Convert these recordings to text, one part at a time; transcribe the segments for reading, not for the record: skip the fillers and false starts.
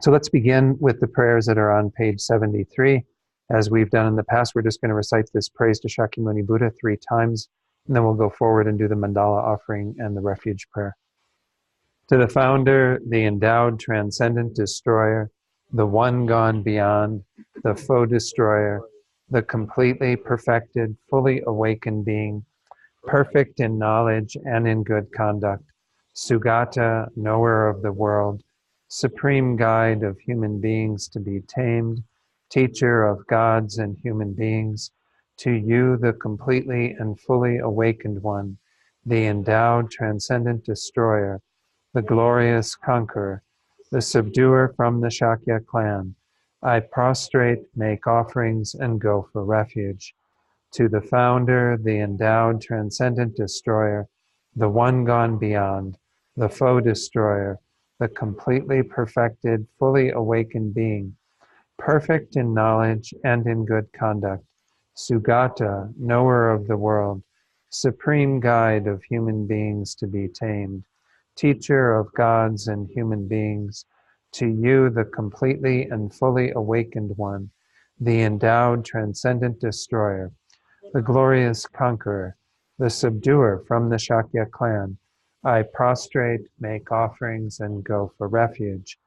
So let's begin with the prayers that are on page 73. As we've done in the past, we're just going to recite this praise to Shakyamuni Buddha 3 times, and then we'll go forward and do the mandala offering and the refuge prayer. To the founder, the endowed transcendent destroyer, the one gone beyond, the foe destroyer, the completely perfected, fully awakened being, perfect in knowledge and in good conduct, Sugata, knower of the world, supreme guide of human beings to be tamed, teacher of gods and human beings, to you, the completely and fully awakened one, the endowed transcendent destroyer, the glorious conqueror, the subduer from the Shakya clan, I prostrate, make offerings, and go for refuge. To the founder, the endowed transcendent destroyer, the one gone beyond, the foe destroyer, the completely perfected, fully awakened being, perfect in knowledge and in good conduct, Sugata, knower of the world, supreme guide of human beings to be tamed, teacher of gods and human beings, to you, the completely and fully awakened one, the endowed transcendent destroyer, the glorious conqueror, the subduer from the Shakya clan, I prostrate, make offerings, and go for refuge.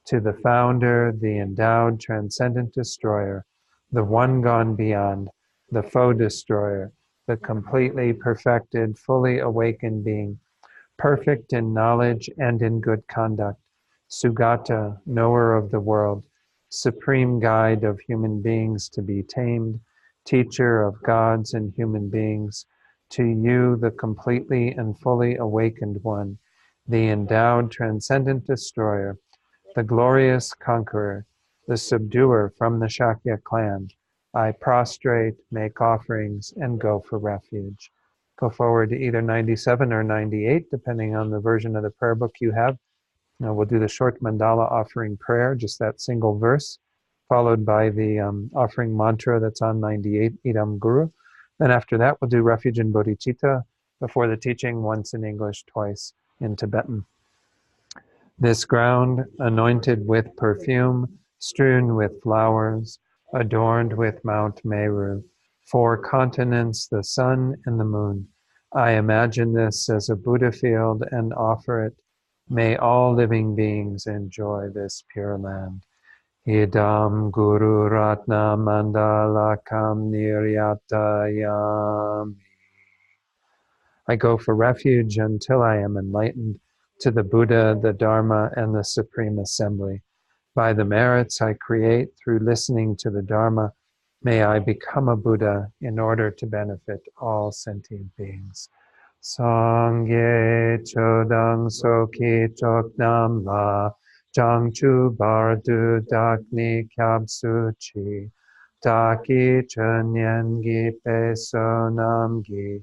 To the founder, the endowed transcendent destroyer, the one gone beyond, the foe destroyer, the completely perfected, fully awakened being, perfect in knowledge and in good conduct, Sugata, knower of the world, supreme guide of human beings to be tamed, teacher of gods and human beings, to you, the completely and fully awakened one, the endowed transcendent destroyer, the glorious conqueror, the subduer from the Shakya clan, I prostrate, make offerings, and go for refuge. Go forward to either 97 or 98, depending on the version of the prayer book you have. Now we'll do the short mandala offering prayer, just that single verse, followed by the offering mantra that's on 98, Idam Guru. Then after that, we'll do refuge and bodhicitta before the teaching, once in English, twice in Tibetan. This ground, anointed with perfume, strewn with flowers, adorned with Mount Meru, 4 continents, the sun and the moon. I imagine this as a Buddha field and offer it. May all living beings enjoy this pure land. Idam Guru Ratna Mandalakam Niryatayami. I go for refuge until I am enlightened to the Buddha, the Dharma, and the Supreme Assembly. By the merits I create through listening to the Dharma, may I become a Buddha in order to benefit all sentient beings. Sangye chodang soki choknam la, jangchu bardu dakni kyabsu chi, daki chanyengi peso namgi,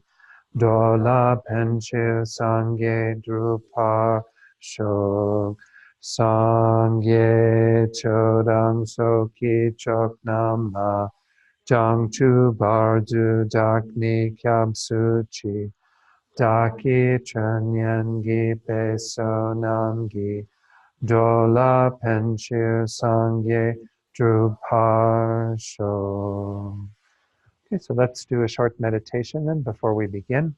Dola penchil sangye drupar shok, sangye chodang soki choknam la, jangchu bardu dakni kyabsu chi, daki chanyangi peso namgi, dola penchil sangye drupar shok. Okay, so let's do a short meditation then before we begin.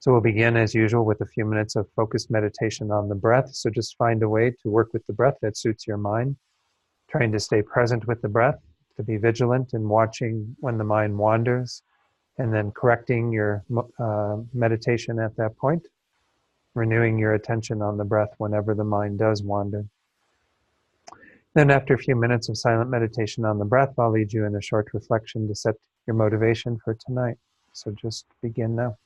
So we'll begin as usual with a few minutes of focused meditation on the breath. So just find a way to work with the breath that suits your mind, trying to stay present with the breath, to be vigilant in watching when the mind wanders, and then correcting your meditation at that point, renewing your attention on the breath whenever the mind does wander. Then after a few minutes of silent meditation on the breath, I'll lead you in a short reflection to set your motivation for tonight. So just begin now.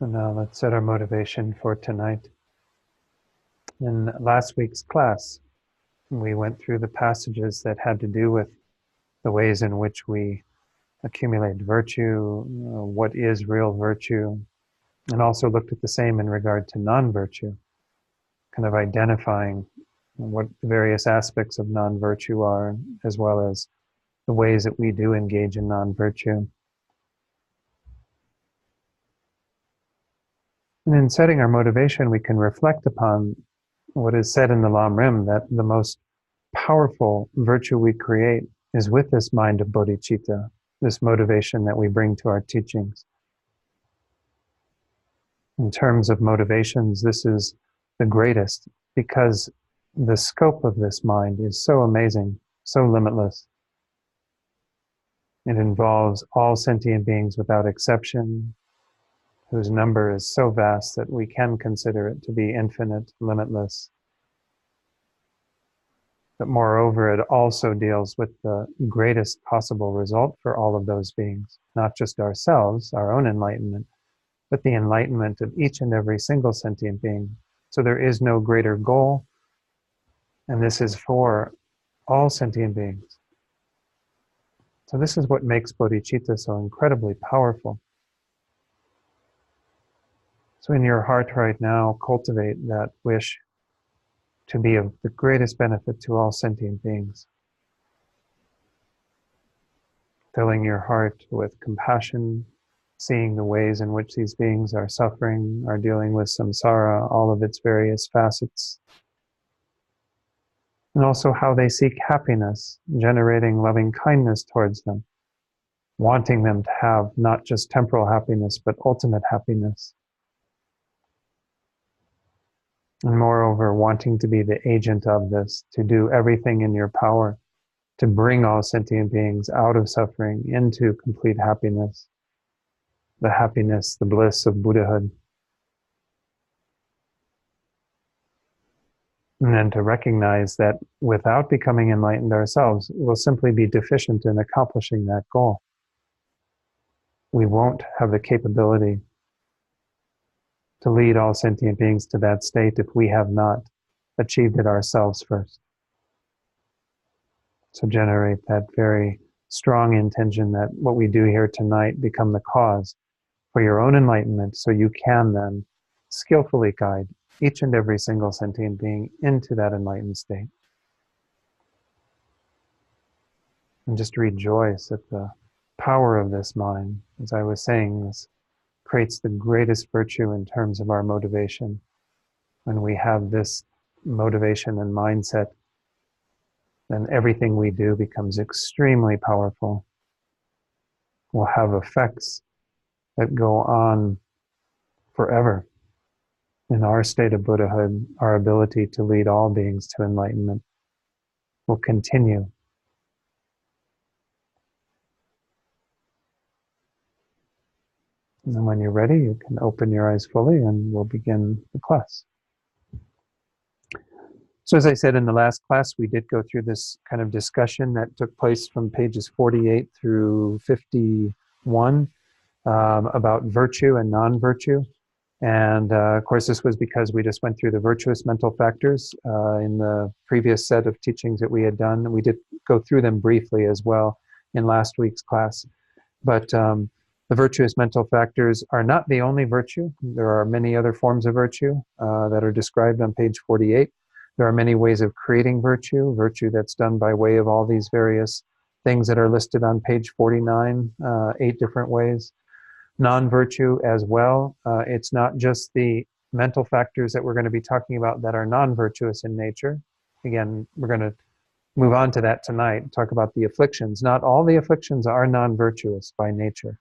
And now let's set our motivation for tonight. In last week's class, we went through the passages that had to do with the ways in which we accumulate virtue, what is real virtue, and also looked at the same in regard to non-virtue, kind of identifying what the various aspects of non-virtue are, as well as the ways that we do engage in non-virtue. And in setting our motivation, we can reflect upon what is said in the Lam Rim, that the most powerful virtue we create is with this mind of bodhicitta, this motivation that we bring to our teachings. In terms of motivations, this is the greatest because the scope of this mind is so amazing, so limitless. It involves all sentient beings without exception, whose number is so vast that we can consider it to be infinite, limitless. But moreover, it also deals with the greatest possible result for all of those beings, not just ourselves, our own enlightenment, but the enlightenment of each and every single sentient being. So there is no greater goal, and this is for all sentient beings. So this is what makes bodhicitta so incredibly powerful. So in your heart right now, cultivate that wish to be of the greatest benefit to all sentient beings. Filling your heart with compassion, seeing the ways in which these beings are suffering, are dealing with samsara, all of its various facets. And also how they seek happiness, generating loving kindness towards them, wanting them to have not just temporal happiness, but ultimate happiness. And moreover, wanting to be the agent of this, to do everything in your power to bring all sentient beings out of suffering into complete happiness, the bliss of Buddhahood. And then to recognize that without becoming enlightened ourselves, we'll simply be deficient in accomplishing that goal. We won't have the capability to lead all sentient beings to that state if we have not achieved it ourselves first. So generate that very strong intention that what we do here tonight become the cause for your own enlightenment, so you can then skillfully guide each and every single sentient being into that enlightened state. And just rejoice at the power of this mind. As I was saying, this creates the greatest virtue in terms of our motivation. When we have this motivation and mindset, then everything we do becomes extremely powerful. Will have effects that go on forever. In our state of Buddhahood, our ability to lead all beings to enlightenment will continue. And then when you're ready, you can open your eyes fully and we'll begin the class. So as I said in the last class, we did go through this kind of discussion that took place from pages 48 through 51 about virtue and non-virtue. And of course, this was because we just went through the virtuous mental factors in the previous set of teachings that we had done. We did go through them briefly as well in last week's class. But the virtuous mental factors are not the only virtue. There are many other forms of virtue that are described on page 48. There are many ways of creating virtue that's done by way of all these various things that are listed on page 49, 8 different ways. Non-virtue as well. It's not just the mental factors that we're going to be talking about that are non-virtuous in nature. Again, we're going to move on to that tonight, talk about the afflictions. Not all the afflictions are non-virtuous by nature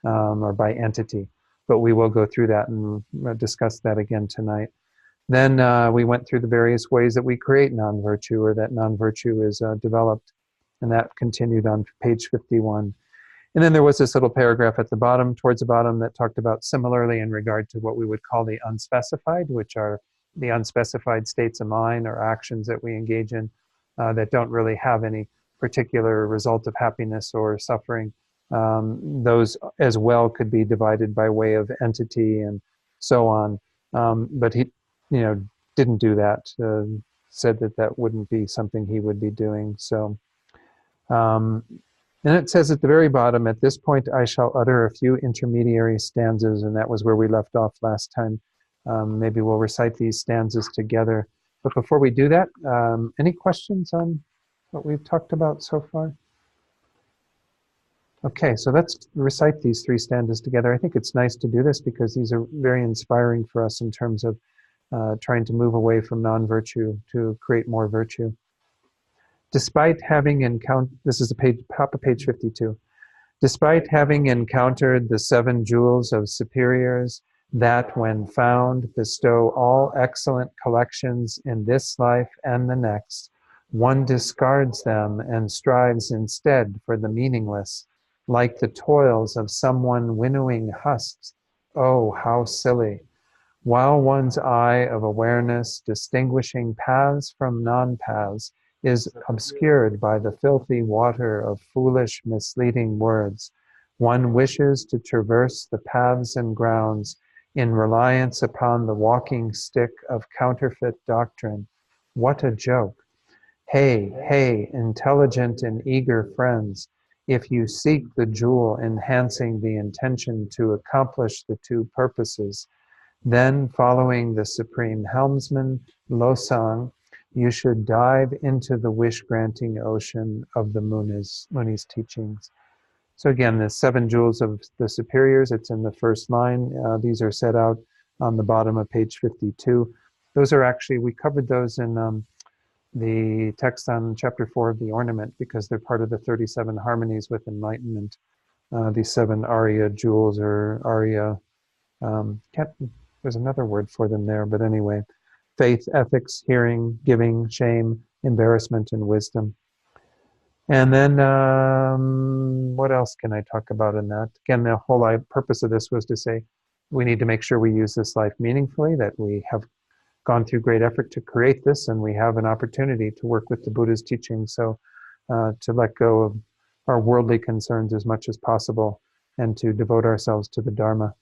or by entity, but we will go through that and discuss that again tonight. Then we went through the various ways that we create non-virtue or that non-virtue is developed, and that continued on page 51. And then there was this little paragraph at the bottom, towards the bottom, that talked about similarly in regard to what we would call the unspecified, which are the unspecified states of mind or actions that we engage in that don't really have any particular result of happiness or suffering. those as well could be divided by way of entity and so on. But he, didn't do that. Said that that wouldn't be something he would be doing. So, and it says at the very bottom, at this point I shall utter a few intermediary stanzas, and that was where we left off last time. Maybe we'll recite these stanzas together. But before we do that, any questions on what we've talked about so far? Okay, so let's recite these three stanzas together. I think it's nice to do this because these are very inspiring for us in terms of trying to move away from non-virtue to create more virtue. Despite having encountered, this is top of page 52. Despite having encountered the 7 jewels of superiors that, when found, bestow all excellent collections in this life and the next, one discards them and strives instead for the meaningless, like the toils of someone winnowing husks. Oh, how silly! While one's eye of awareness, distinguishing paths from non-paths, is obscured by the filthy water of foolish, misleading words, one wishes to traverse the paths and grounds in reliance upon the walking stick of counterfeit doctrine. What a joke! Hey, hey, intelligent and eager friends, if you seek the jewel enhancing the intention to accomplish the 2 purposes, then following the supreme helmsman, Losang, you should dive into the wish-granting ocean of the Muni's teachings. So again, the 7 jewels of the superiors, it's in the first line. These are set out on the bottom of page 52. Those are actually, we covered those in the text on chapter 4 of the ornament because they're part of the 37 harmonies with enlightenment. These 7 Arya jewels or Arya, there's another word for them there, but anyway, faith, ethics, hearing, giving, shame, embarrassment, and wisdom. And then what else can I talk about in that? Again, the whole purpose of this was to say we need to make sure we use this life meaningfully, that we have gone through great effort to create this, and we have an opportunity to work with the Buddha's teaching. So to let go of our worldly concerns as much as possible and to devote ourselves to the Dharma.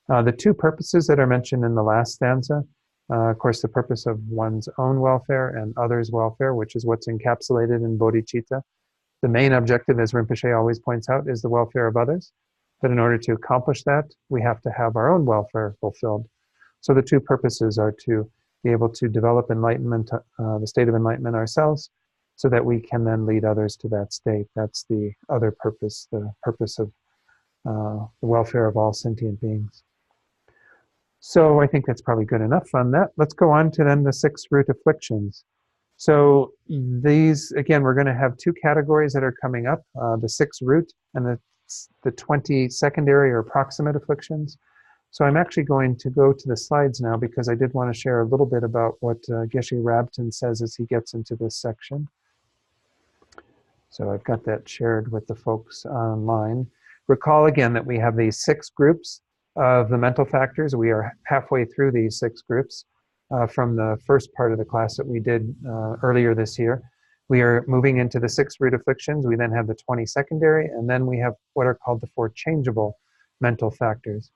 The 2 purposes that are mentioned in the last stanza, of course, the purpose of one's own welfare and others' welfare, which is what's encapsulated in bodhicitta. The main objective, as Rinpoche always points out, is the welfare of others. But in order to accomplish that, we have to have our own welfare fulfilled. So the 2 purposes are to be able to develop enlightenment, the state of enlightenment ourselves, so that we can then lead others to that state. That's the other purpose, the purpose of the welfare of all sentient beings. So I think that's probably good enough on that. Let's go on to then the 6 root afflictions. So these, again, we're going to have 2 categories that are coming up, the 6 root and the 20 secondary or proximate afflictions. So I'm actually going to go to the slides now because I did want to share a little bit about what Geshe Rabten says as he gets into this section. So I've got that shared with the folks online. Recall again that we have these 6 groups of the mental factors. We are halfway through these 6 groups from the first part of the class that we did earlier this year. We are moving into the 6 root afflictions. We then have the 20 secondary, and then we have what are called the 4 changeable mental factors.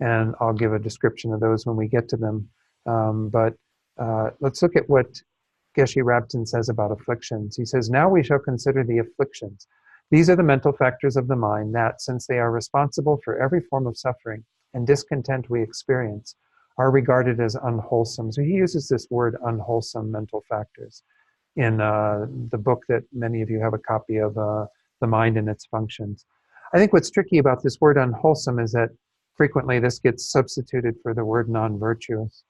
And I'll give a description of those when we get to them. But let's look at what Geshe Rabten says about afflictions. He says, now we shall consider the afflictions. These are the mental factors of the mind that, since they are responsible for every form of suffering and discontent we experience, are regarded as unwholesome. So he uses this word unwholesome mental factors in the book that many of you have a copy of, The Mind and Its Functions. I think what's tricky about this word unwholesome is that frequently this gets substituted for the word non-virtuous.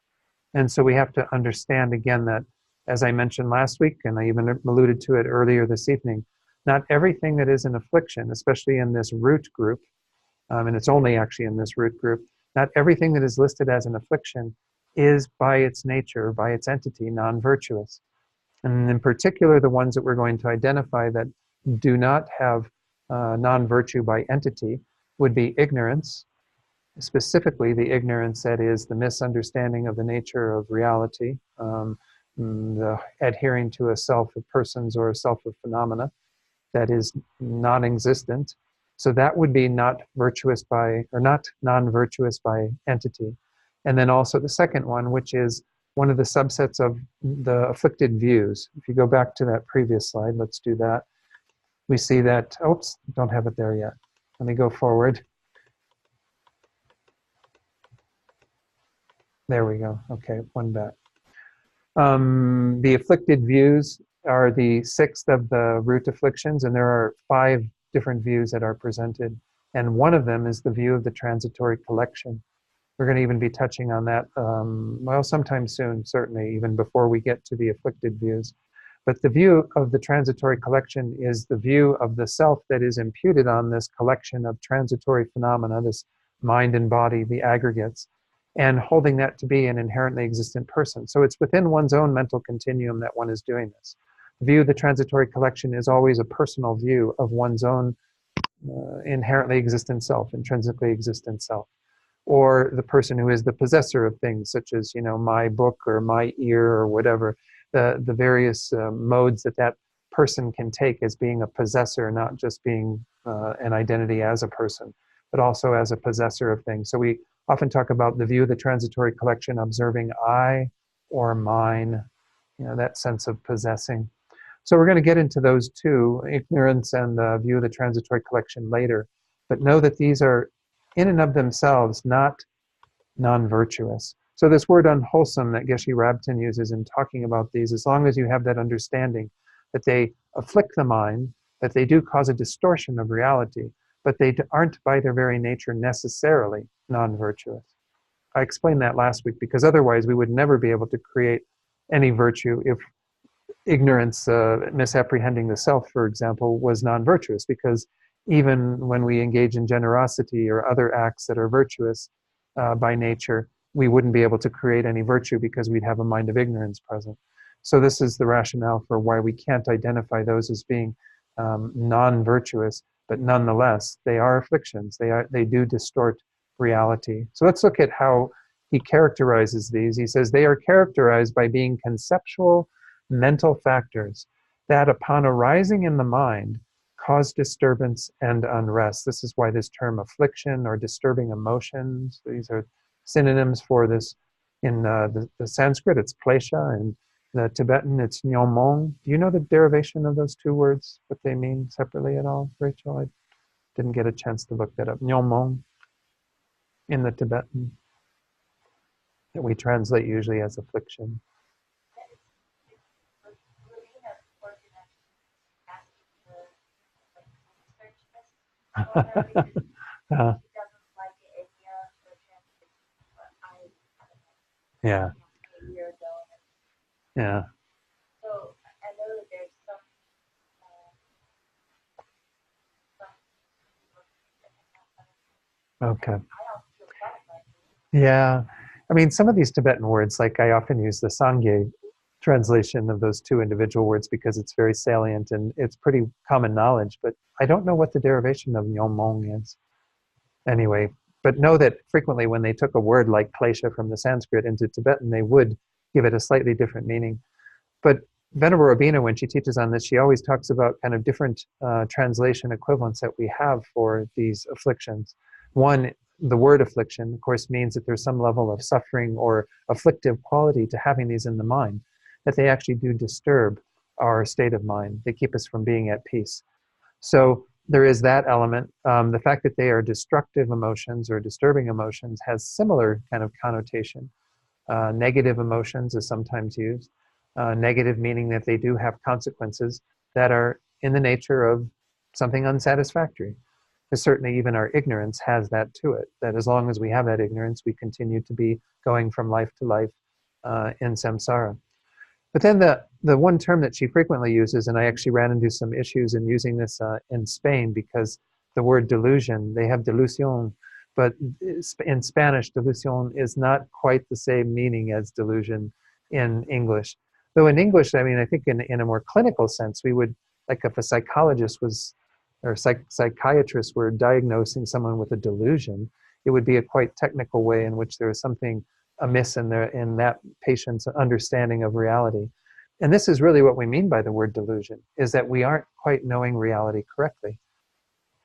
And so we have to understand again that, as I mentioned last week, and I even alluded to it earlier this evening, not everything that is an affliction, especially in this root group, and it's only actually in this root group, not everything that is listed as an affliction is by its nature, by its entity, non-virtuous. And in particular, the ones that we're going to identify that do not have non-virtue by entity would be ignorance, specifically the ignorance that is the misunderstanding of the nature of reality, the adhering to a self of persons or a self of phenomena that is non-existent, So that would be not virtuous by, or not non-virtuous by entity. And then also the second one, which is one of the subsets of the afflicted views. If you go back to that previous slide, let's do that. We see that, oops, don't have it there yet. Let me go forward. There we go. Okay, one back. The afflicted views are the sixth of the root afflictions, and there are 5 different views that are presented. And one of them is the view of the transitory collection. We're going to even be touching on that, well, sometime soon, certainly, even before we get to the afflicted views. But the view of the transitory collection is the view of the self that is imputed on this collection of transitory phenomena, this mind and body, the aggregates, and holding that to be an inherently existent person. So it's within one's own mental continuum that one is doing this. The view of the transitory collection is always a personal view of one's own inherently existent self, intrinsically existent self, or the person who is the possessor of things, such as, you know, my book or my ear or whatever, the various modes that that person can take as being a possessor, not just being an identity as a person, but also as a possessor of things. So we often talk about the view of the transitory collection, observing I or mine, you know, that sense of possessing. So we're going to get into those two, ignorance and the view of the transitory collection, later. But know that these are, in and of themselves, not non-virtuous. So this word unwholesome that Geshe Rabten uses in talking about these, as long as you have that understanding that they afflict the mind, that they do cause a distortion of reality, but they aren't by their very nature necessarily non-virtuous. I explained that last week because otherwise we would never be able to create any virtue if ignorance, misapprehending the self, for example, was non-virtuous, because even when we engage in generosity or other acts that are virtuous by nature, we wouldn't be able to create any virtue because we'd have a mind of ignorance present. So this is the rationale for why we can't identify those as being non-virtuous, but nonetheless, they are afflictions. They do distort reality. So let's look at how he characterizes these. He says they are characterized by being conceptual mental factors that, upon arising in the mind, cause disturbance and unrest. This is why this term affliction or disturbing emotions, these are synonyms for this. In the Sanskrit, it's klesha, and the Tibetan, it's nyomong. Do you know the derivation of those two words, what they mean separately at all, Rachel? I didn't get a chance to look that up. Nyomong in the Tibetan, that we translate usually as affliction. Yeah. Yeah. Okay. Yeah. I mean, some of these Tibetan words, like I often use the Sangye translation of those two individual words because it's very salient and it's pretty common knowledge, but I don't know what the derivation of nyomong is. Anyway, but know that frequently when they took a word like klesha from the Sanskrit into Tibetan, they would give it a slightly different meaning. But Venerable Robina, when she teaches on this, she always talks about kind of different translation equivalents that we have for these afflictions. One, the word affliction, of course, means that there's some level of suffering or afflictive quality to having these in the mind, that they actually do disturb our state of mind. They keep us from being at peace. So there is that element. The fact that they are destructive emotions or disturbing emotions has similar kind of connotation. Negative emotions is sometimes used. Negative meaning that they do have consequences that are in the nature of something unsatisfactory. Because certainly even our ignorance has that to it, that as long as we have that ignorance, we continue to be going from life to life in samsara. But then the one term that she frequently uses, and I actually ran into some issues in using this in Spain, because the word delusion, they have delusion, but in Spanish, delusion is not quite the same meaning as delusion in English. Though in English, I mean, I think in a more clinical sense, we would, like if a psychologist was, or psychiatrists were diagnosing someone with a delusion, it would be a quite technical way in which there is something amiss in that patient's understanding of reality. And this is really what we mean by the word delusion, is that we aren't quite knowing reality correctly.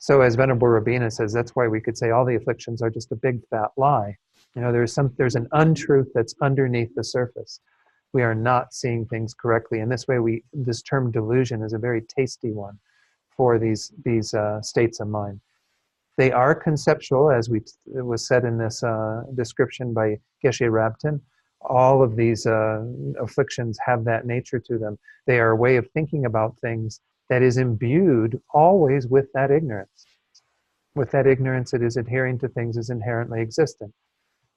So as Venerable Rabina says, that's why we could say all the afflictions are just a big fat lie. You know, there's an untruth that's underneath the surface. We are not seeing things correctly. And this way, this term delusion is a very tasty one for these states of mind. They are conceptual, as it was said in this description by Geshe Rabten. All of these afflictions have that nature to them. They are a way of thinking about things that is imbued always with that ignorance. With that ignorance, it is adhering to things as inherently existent.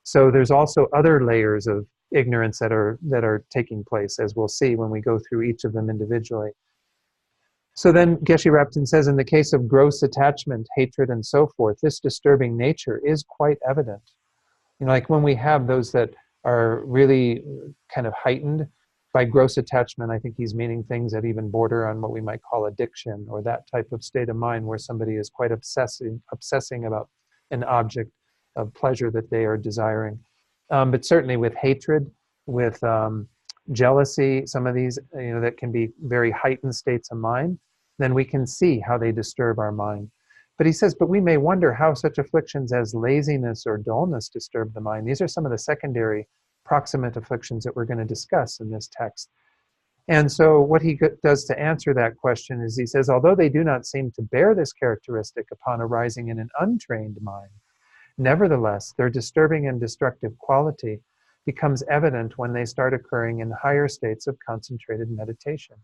So there's also other layers of ignorance that are taking place, as we'll see when we go through each of them individually. So then Geshe Rabten says, in the case of gross attachment, hatred, and so forth, this disturbing nature is quite evident. You know, like when we have those that are really kind of heightened by gross attachment, I think he's meaning things that even border on what we might call addiction, or that type of state of mind where somebody is quite obsessing about an object of pleasure that they are desiring. But certainly with hatred, with jealousy, some of these, you know, that can be very heightened states of mind, then we can see how they disturb our mind. But he says, but we may wonder how such afflictions as laziness or dullness disturb the mind. These are some of the secondary proximate afflictions that we're going to discuss in this text. And so what he does to answer that question is he says, although they do not seem to bear this characteristic upon arising in an untrained mind, nevertheless, their disturbing and destructive quality becomes evident when they start occurring in higher states of concentrated meditation.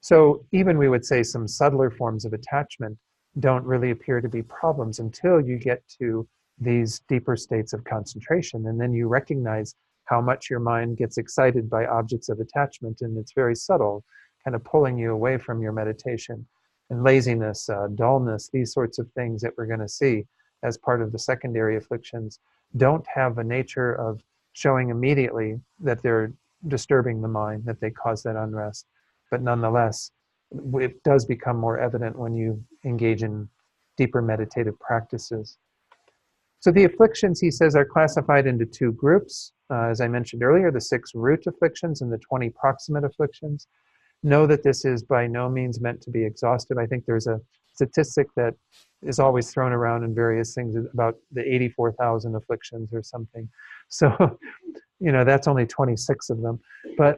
So even we would say some subtler forms of attachment don't really appear to be problems until you get to these deeper states of concentration. And then you recognize how much your mind gets excited by objects of attachment, and it's very subtle, kind of pulling you away from your meditation. And laziness, dullness, these sorts of things that we're going to see as part of the secondary afflictions don't have a nature of showing immediately that they're disturbing the mind, that they cause that unrest. But nonetheless, it does become more evident when you engage in deeper meditative practices. So the afflictions, he says, are classified into two groups. As I mentioned earlier, the 6 root afflictions and the 20 proximate afflictions. Know that this is by no means meant to be exhaustive. I think there's a statistic that is always thrown around in various things about the 84,000 afflictions or something. So, you know, that's only 26 of them. But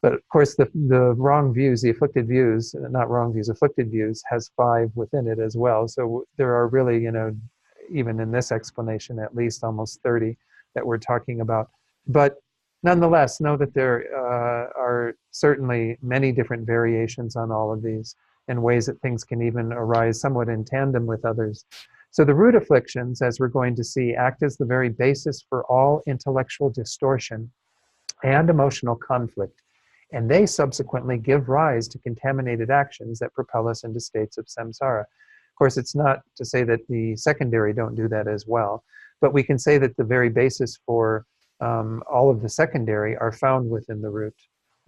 but of course, the wrong views, the afflicted views, not wrong views, afflicted views has 5 within it as well. So there are really, you know, even in this explanation, at least almost 30 that we're talking about. But nonetheless, know that there are certainly many different variations on all of these, and ways that things can even arise somewhat in tandem with others. So the root afflictions, as we're going to see, act as the very basis for all intellectual distortion and emotional conflict. And they subsequently give rise to contaminated actions that propel us into states of samsara. Of course, it's not to say that the secondary don't do that as well, but we can say that the very basis for all of the secondary are found within the root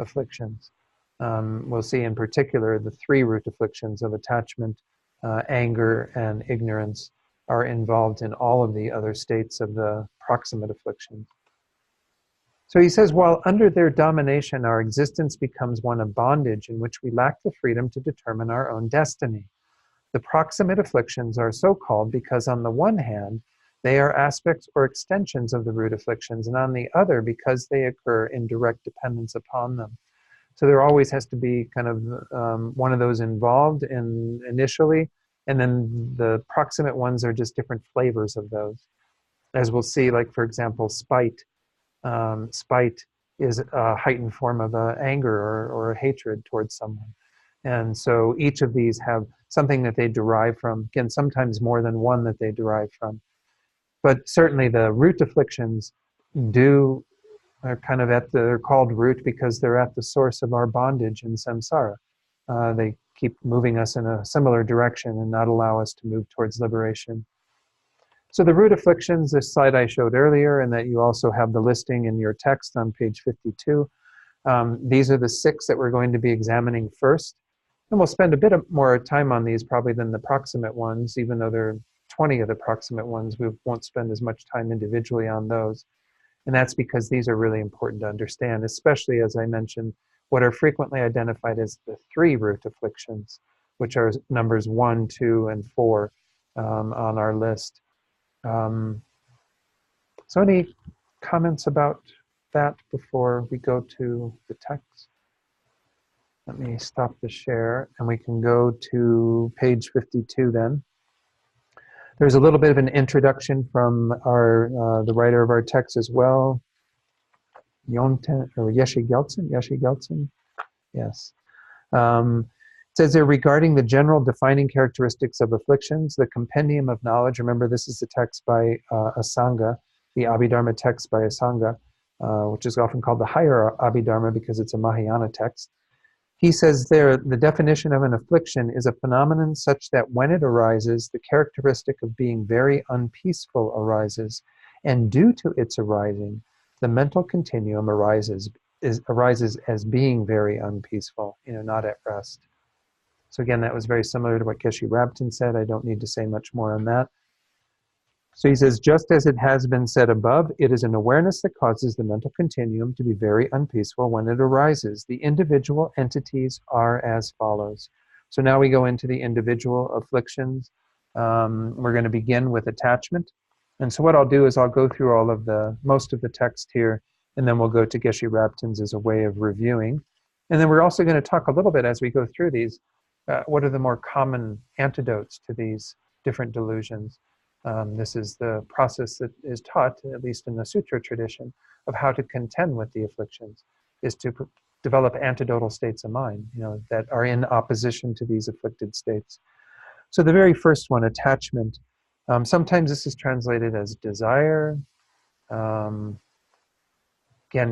afflictions. We'll see in particular the 3 root afflictions of attachment, anger, and ignorance are involved in all of the other states of the proximate afflictions. So he says, while under their domination, our existence becomes one of bondage in which we lack the freedom to determine our own destiny. The proximate afflictions are so called because on the one hand, they are aspects or extensions of the root afflictions, and on the other, because they occur in direct dependence upon them. So there always has to be kind of one of those involved initially, and then the proximate ones are just different flavors of those. As we'll see, like for example, spite. Spite is a heightened form of anger or hatred towards someone. And so each of these have something that they derive from, again, sometimes more than one that they derive from. But certainly the root afflictions are kind of they're called root because they're at the source of our bondage in samsara. They keep moving us in a similar direction and not allow us to move towards liberation. So the root afflictions, this slide I showed earlier, and that you also have the listing in your text on page 52. These are the 6 that we're going to be examining first. And we'll spend a bit more time on these probably than the proximate ones, even though there are 20 of the proximate ones. We won't spend as much time individually on those. And that's because these are really important to understand, especially, as I mentioned, what are frequently identified as the 3 root afflictions, which are numbers 1, 2, and 4 on our list. So any comments about that before we go to the text? Let me stop the share and we can go to page 52 then. There's a little bit of an introduction from our the writer of our text as well, Yonten or Yeshe Gelsen, yes. It says there, regarding the general defining characteristics of afflictions, the Compendium of Knowledge, remember this is the text by Asanga, the Abhidharma text by Asanga, which is often called the higher Abhidharma because it's a Mahayana text. He says there, the definition of an affliction is a phenomenon such that when it arises, the characteristic of being very unpeaceful arises, and due to its arising, the mental continuum arises as being very unpeaceful, not at rest. So again, that was very similar to what Geshe Rabten said. I don't need to say much more on that. So he says, just as it has been said above, it is an awareness that causes the mental continuum to be very unpeaceful when it arises. The individual entities are as follows. So now we go into the individual afflictions. We're going to begin with attachment. And so what I'll do is I'll go through most of the text here, and then we'll go to Geshe Rabten's as a way of reviewing. And then we're also going to talk a little bit as we go through these, what are the more common antidotes to these different delusions. This is the process that is taught, at least in the sutra tradition, of how to contend with the afflictions, is to develop antidotal states of mind, that are in opposition to these afflicted states. So the very first one, attachment, sometimes this is translated as desire. Again,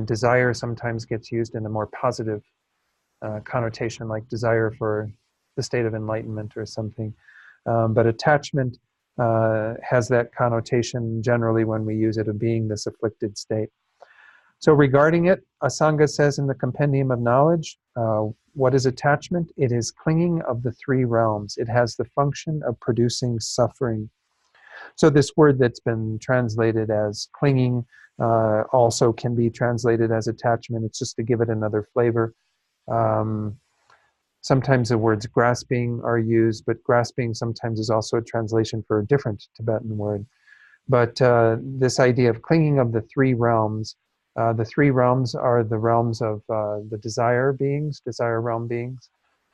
desire sometimes gets used in a more positive connotation, like desire for the state of enlightenment or something. But attachment has that connotation generally when we use it of being this afflicted state. So regarding it, Asanga says in the Compendium of Knowledge, what is attachment? It is clinging of the three realms. It has the function of producing suffering. So this word that's been translated as clinging also can be translated as attachment. It's just to give it another flavor. Sometimes the words grasping are used, but grasping sometimes is also a translation for a different Tibetan word. But this idea of clinging of the three realms are the realms of the desire realm beings,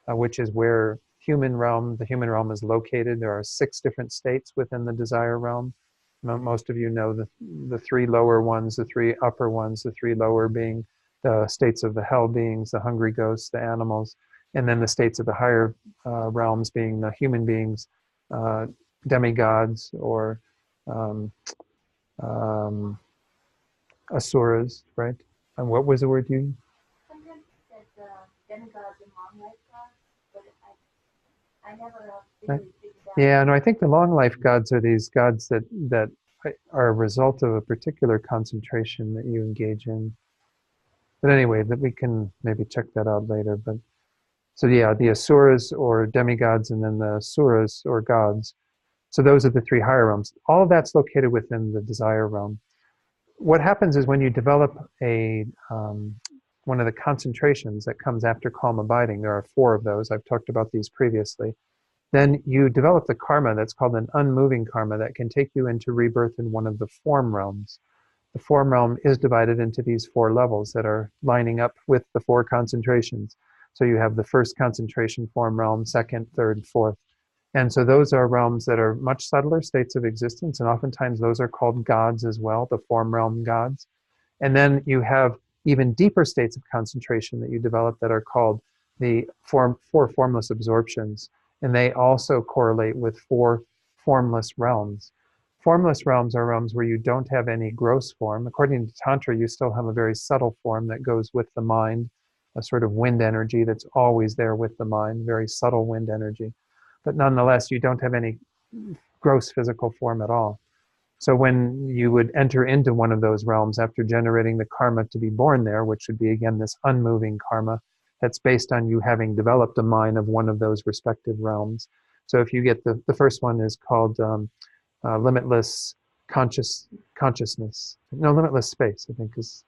which is where the human realm is located. There are 6 different states within the desire realm. Most of you know the 3 lower ones, the 3 upper ones, the 3 lower being the states of the hell beings, the hungry ghosts, the animals, and then the states of the higher realms being the human beings, demigods, or asuras, right? And what was the word you? Sometimes it says demigods and long life gods, but I never really figured out. Yeah, no, I think the long life gods are these gods that are a result of a particular concentration that you engage in. But anyway, that we can maybe check that out later. But so yeah, the asuras or demigods, and then the suras or gods. So those are the 3 higher realms. All of that's located within the desire realm. What happens is when you develop one of the concentrations that comes after calm abiding, there are 4 of those, I've talked about these previously, then you develop the karma that's called an unmoving karma that can take you into rebirth in one of the form realms. The form realm is divided into these 4 levels that are lining up with the 4 concentrations. So you have the first concentration form realm, second, third, fourth. And so those are realms that are much subtler states of existence, and oftentimes those are called gods as well, the form realm gods. And then you have even deeper states of concentration that you develop that are called the 4 formless absorptions, and they also correlate with 4 formless realms. Formless realms are realms where you don't have any gross form. According to Tantra, you still have a very subtle form that goes with the mind, a sort of wind energy that's always there with the mind, very subtle wind energy. But nonetheless, you don't have any gross physical form at all. So when you would enter into one of those realms after generating the karma to be born there, which would be, again, this unmoving karma that's based on you having developed a mind of one of those respective realms. So if you get the first one is called limitless consciousness. No, limitless space, I think is,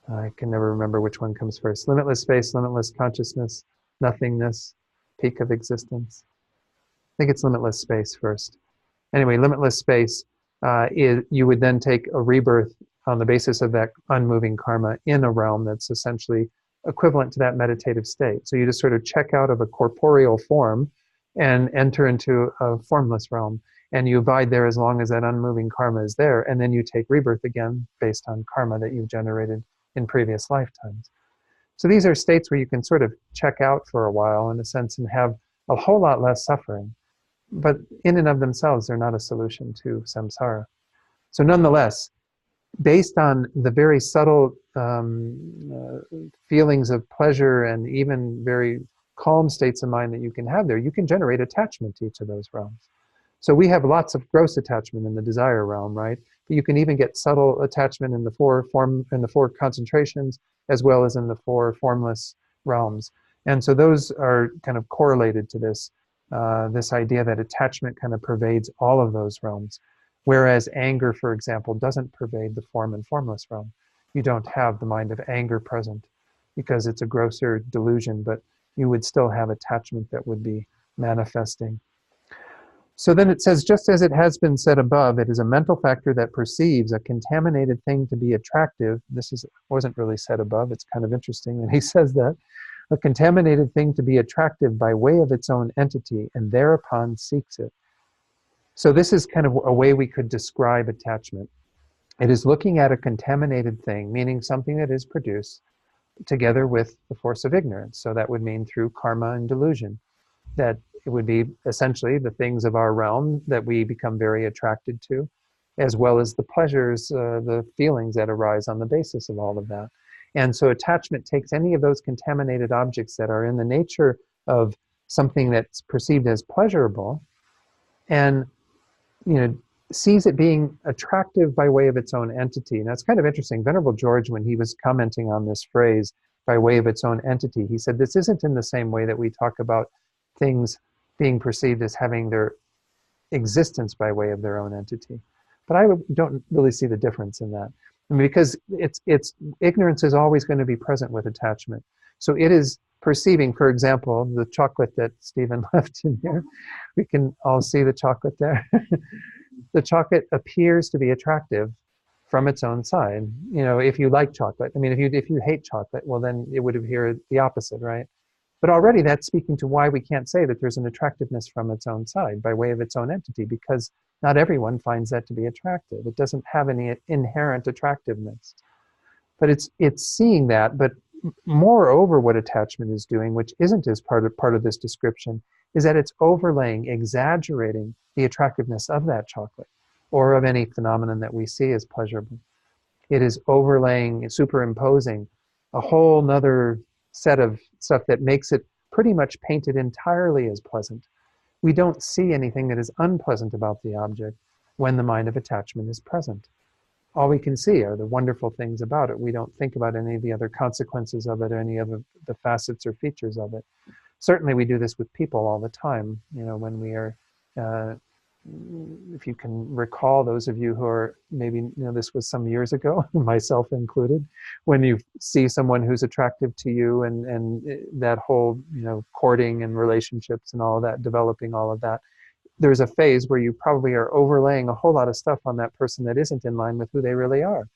I can never remember which one comes first. Limitless space, limitless consciousness, nothingness. peak of existence? I think it's limitless space first. Anyway, limitless space you would then take a rebirth on the basis of that unmoving karma in a realm that's essentially equivalent to that meditative state. So you just sort of check out of a corporeal form and enter into a formless realm. And you abide there as long as that unmoving karma is there. And then you take rebirth again based on karma that you've generated in previous lifetimes. So these are states where you can sort of check out for a while, in a sense, and have a whole lot less suffering. But in and of themselves, they're not a solution to samsara. So nonetheless, based on the very subtle feelings of pleasure and even very calm states of mind that you can have there, you can generate attachment to each of those realms. So we have lots of gross attachment in the desire realm, right? But you can even get subtle attachment in the four concentrations, as well as in the four formless realms. And so those are kind of correlated to this, this idea that attachment kind of pervades all of those realms. Whereas anger, for example, doesn't pervade the form and formless realm. You don't have the mind of anger present because it's a grosser delusion, but you would still have attachment that would be manifesting. So then it says, just as it has been said above, it is a mental factor that perceives a contaminated thing to be attractive. Wasn't really said above. It's kind of interesting that he says that. A contaminated thing to be attractive by way of its own entity, and thereupon seeks it. So this is kind of a way we could describe attachment. It is looking at a contaminated thing, meaning something that is produced together with the force of ignorance. So that would mean through karma and delusion. That it would be essentially the things of our realm that we become very attracted to, as well as the pleasures, the feelings that arise on the basis of all of that. And so attachment takes any of those contaminated objects that are in the nature of something that's perceived as pleasurable and sees it being attractive by way of its own entity. Now, it's kind of interesting. Venerable George, when he was commenting on this phrase, by way of its own entity, he said, this isn't in the same way that we talk about things being perceived as having their existence by way of their own entity. But I don't really see the difference in that. I mean, because ignorance is always going to be present with attachment. So it is perceiving, for example, the chocolate that Stephen left in here. We can all see the chocolate there. The chocolate appears to be attractive from its own side. If you like chocolate, I mean, if you hate chocolate, well, then it would appear the opposite, right? But already that's speaking to why we can't say that there's an attractiveness from its own side by way of its own entity, because not everyone finds that to be attractive. It doesn't have any inherent attractiveness. But it's seeing that, but moreover what attachment is doing, which isn't as part of this description, is that it's overlaying, exaggerating the attractiveness of that chocolate or of any phenomenon that we see as pleasurable. It is overlaying, superimposing a whole nother set of stuff that makes it pretty much painted entirely as pleasant. We don't see anything that is unpleasant about the object when the mind of attachment is present. All we can see are the wonderful things about it. We don't think about any of the other consequences of it or any of the facets or features of it. Certainly we do this with people all the time, when we are, if you can recall, those of you who are maybe, this was some years ago, myself included, when you see someone who's attractive to you and that whole, courting and relationships and all of that, developing all of that, there's a phase where you probably are overlaying a whole lot of stuff on that person that isn't in line with who they really are.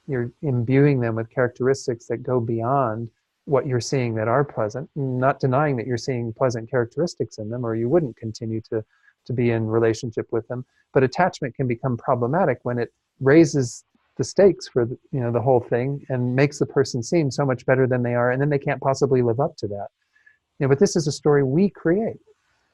You're imbuing them with characteristics that go beyond what you're seeing that are pleasant, not denying that you're seeing pleasant characteristics in them, or you wouldn't continue to be in relationship with them. But attachment can become problematic when it raises the stakes for the whole thing and makes the person seem so much better than they are, and then they can't possibly live up to that. But this is a story we create.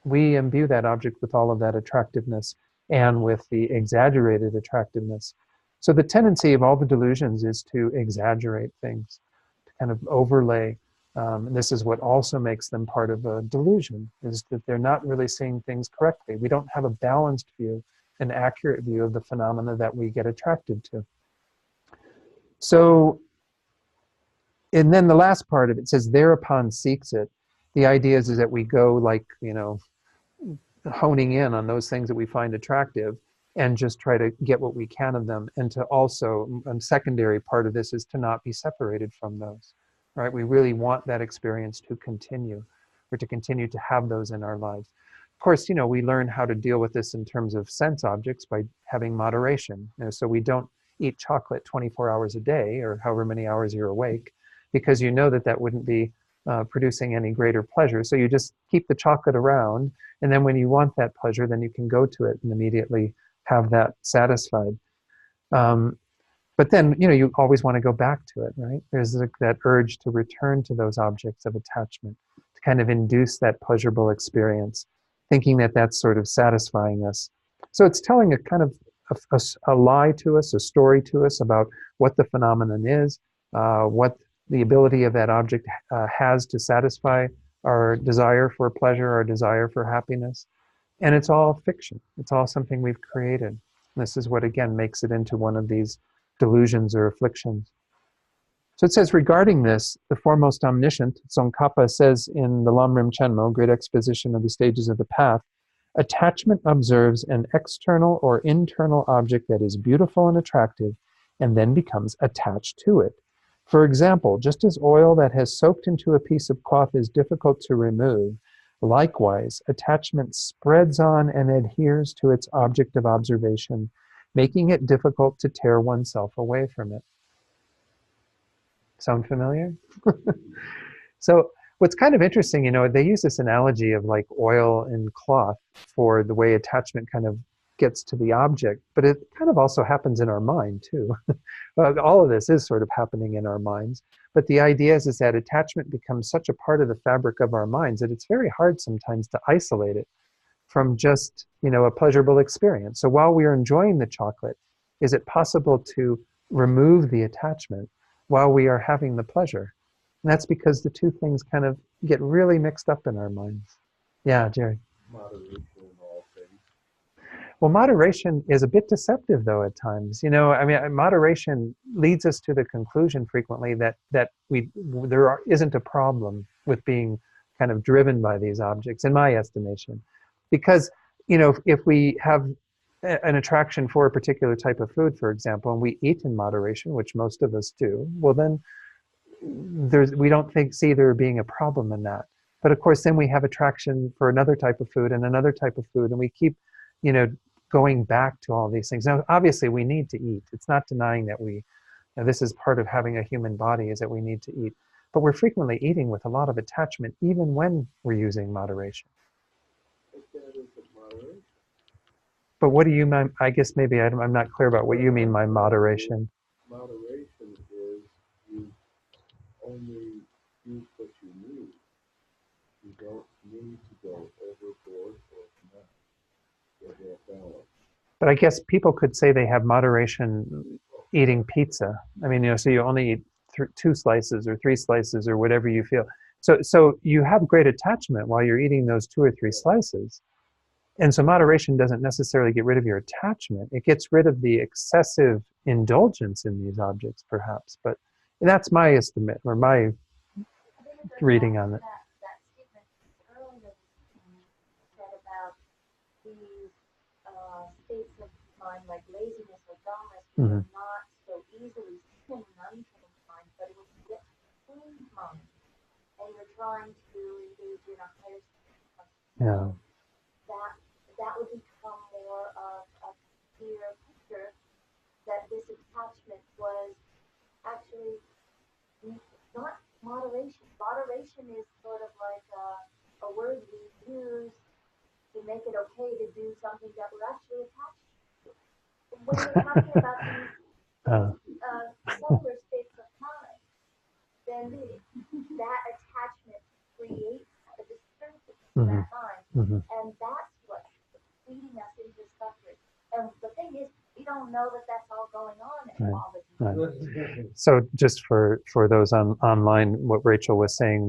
We imbue that object with all of that attractiveness and with the exaggerated attractiveness. So the tendency of all the delusions is to exaggerate things, to kind of overlay. And this is what also makes them part of a delusion, is that they're not really seeing things correctly. We don't have a balanced view, an accurate view of the phenomena that we get attracted to. So, and then the last part of it says, thereupon seeks it. The idea is that we go like, honing in on those things that we find attractive and just try to get what we can of them. And to also, a secondary part of this is to not be separated from those, right? We really want that experience to continue. or to continue to have those in our lives. Of course, we learn how to deal with this in terms of sense objects by having moderation. So we don't eat chocolate 24 hours a day or however many hours you're awake, because you know that wouldn't be producing any greater pleasure. So you just keep the chocolate around, and then when you want that pleasure, then you can go to it and immediately have that satisfied. But then, you always want to go back to it, right? There's that urge to return to those objects of attachment, to kind of induce that pleasurable experience, thinking that that's sort of satisfying us. So it's telling a kind of a lie to us, a story to us about what the phenomenon is, what the ability of that object has to satisfy our desire for pleasure, our desire for happiness. And it's all fiction. It's all something we've created. This is what, again, makes it into one of these delusions or afflictions. So it says, regarding this, the foremost omniscient, Tsongkhapa, says in the Lamrim Chenmo, Great Exposition of the Stages of the Path, attachment observes an external or internal object that is beautiful and attractive, and then becomes attached to it. For example, just as oil that has soaked into a piece of cloth is difficult to remove, likewise, attachment spreads on and adheres to its object of observation, making it difficult to tear oneself away from it. Sound familiar? So what's kind of interesting, they use this analogy of like oil and cloth for the way attachment kind of gets to the object, but it kind of also happens in our mind too. All of this is sort of happening in our minds, but the idea is that attachment becomes such a part of the fabric of our minds that it's very hard sometimes to isolate it from just, a pleasurable experience. So while we are enjoying the chocolate, is it possible to remove the attachment while we are having the pleasure? And that's because the two things kind of get really mixed up in our minds. Yeah, Jerry. Moderation in all things. Well, moderation is a bit deceptive, though, at times. Moderation leads us to the conclusion frequently that there isn't a problem with being kind of driven by these objects, in my estimation. Because, if we have an attraction for a particular type of food, for example, and we eat in moderation, which most of us do, well, then we don't see there being a problem in that. But of course, then we have attraction for another type of food and another type of food, and we keep, going back to all these things. Now, obviously, we need to eat. It's not denying that this is part of having a human body, is that we need to eat. But we're frequently eating with a lot of attachment, even when we're using moderation. Moderation. But what do you mean? I guess maybe I'm not clear about what you mean by moderation. Moderation is you only use what you need. You don't need to go overboard or not. Get balance. But I guess people could say they have moderation eating pizza. So you only eat 2 slices or 3 slices or whatever you feel. So you have great attachment while you're eating those 2 or 3 slices. And so moderation doesn't necessarily get rid of your attachment. It gets rid of the excessive indulgence in these objects, perhaps. But that's my estimate or my reading on it. That statement earlier said about these states of mind, like laziness or dullness, which are not so easily seen in untrained mind, but when you get trained mind and you're trying to engage in a higher state of Yeah. that would become more of a clear picture that this attachment was actually not moderation. Moderation is sort of like a word we use to make it okay to do something that we're actually attached to. When we're talking about these subtler states of mind, then that attachment creates a disturbance in that mind, and that's what's leading us into suffering. And the thing is, we don't know that that's all going on all the time. Right. So just for those online, what Rachel was saying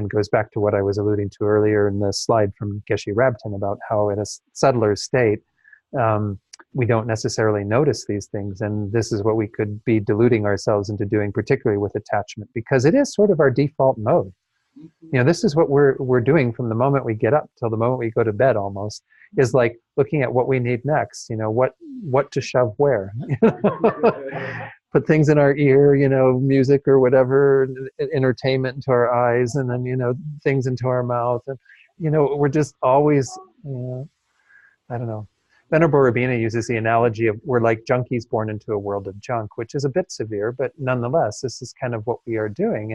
goes back to what I was alluding to earlier in the slide from Geshe Rabten about how in a subtler state, we don't necessarily notice these things. And this is what we could be deluding ourselves into doing, particularly with attachment, because it is sort of our default mode. This is what we're doing from the moment we get up till the moment we go to bed, almost, is like looking at what we need next, what to shove where. put things in our ear, music or whatever, entertainment into our eyes, and then, things into our mouth. And, we're just always, I don't know. Venerable Rabina uses the analogy of we're like junkies born into a world of junk, which is a bit severe, but nonetheless, this is kind of what we are doing.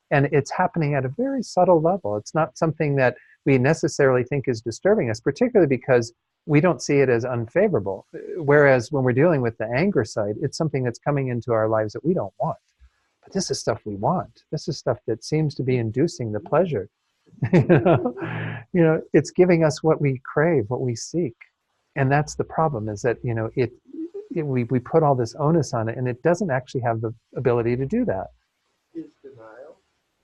And it's happening at a very subtle level. It's not something that we necessarily think is disturbing us, particularly because we don't see it as unfavorable. Whereas when we're dealing with the anger side, it's something that's coming into our lives that we don't want. But this is stuff we want. This is stuff that seems to be inducing the pleasure. It's giving us what we crave, what we seek. And that's the problem, is that, we put all this onus on it, and it doesn't actually have the ability to do that. Is denial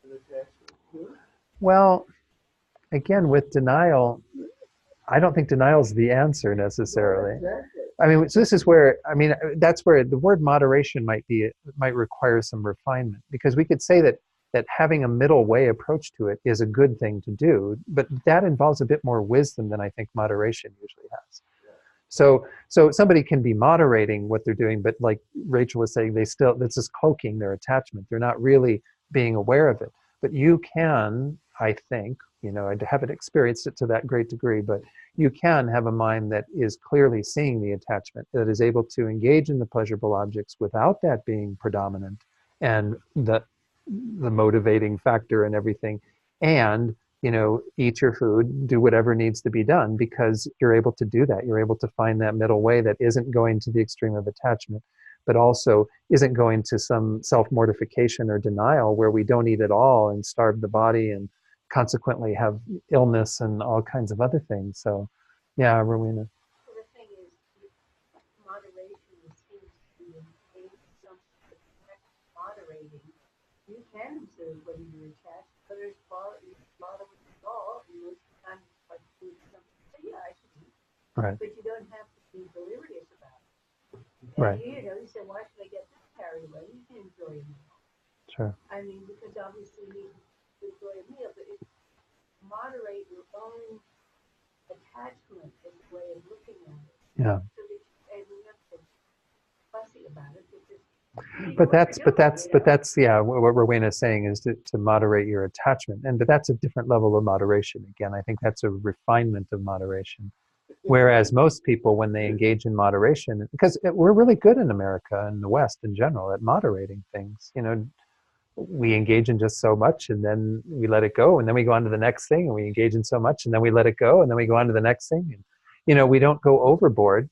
an attachment too? Well, again, with denial, I don't think denial is the answer necessarily. Exactly. I mean, so this is where, that's where the word moderation might require some refinement, because we could say that having a middle way approach to it is a good thing to do, but that involves a bit more wisdom than I think moderation usually has. So somebody can be moderating what they're doing, but like Rachel was saying, it's just cloaking their attachment. They're not really being aware of it. But you can, I think, I haven't experienced it to that great degree, but you can have a mind that is clearly seeing the attachment, that is able to engage in the pleasurable objects without that being predominant and the motivating factor and everything. And eat your food, do whatever needs to be done, because you're able to do that. You're able to find that middle way that isn't going to the extreme of attachment, but also isn't going to some self-mortification or denial where we don't eat at all and starve the body and consequently have illness and all kinds of other things. So, yeah, Rowena. So the thing is, moderation seems to be some moderating. You can observe whether you're attached, whether it's bother with the ball, and most of the time it's like food something. So yeah, I should eat. Right. But you don't have to be delirious about it. And Right. you say, why should I get this carried away? You can enjoy a meal. Sure. I mean, because obviously you need to enjoy a meal, but moderate your own attachment as a way of looking at it. Yeah. So that you have to be fussy about it. But that's yeah, what Rowena is saying is to moderate your attachment. But that's a different level of moderation. Again, I think that's a refinement of moderation. Whereas most people, when they engage in moderation, because we're really good in America and the West in general at moderating things, we engage in just so much and then we let it go, and then we go on to the next thing, and we engage in so much and then we let it go, and then we go on to the next thing. And, we don't go overboard.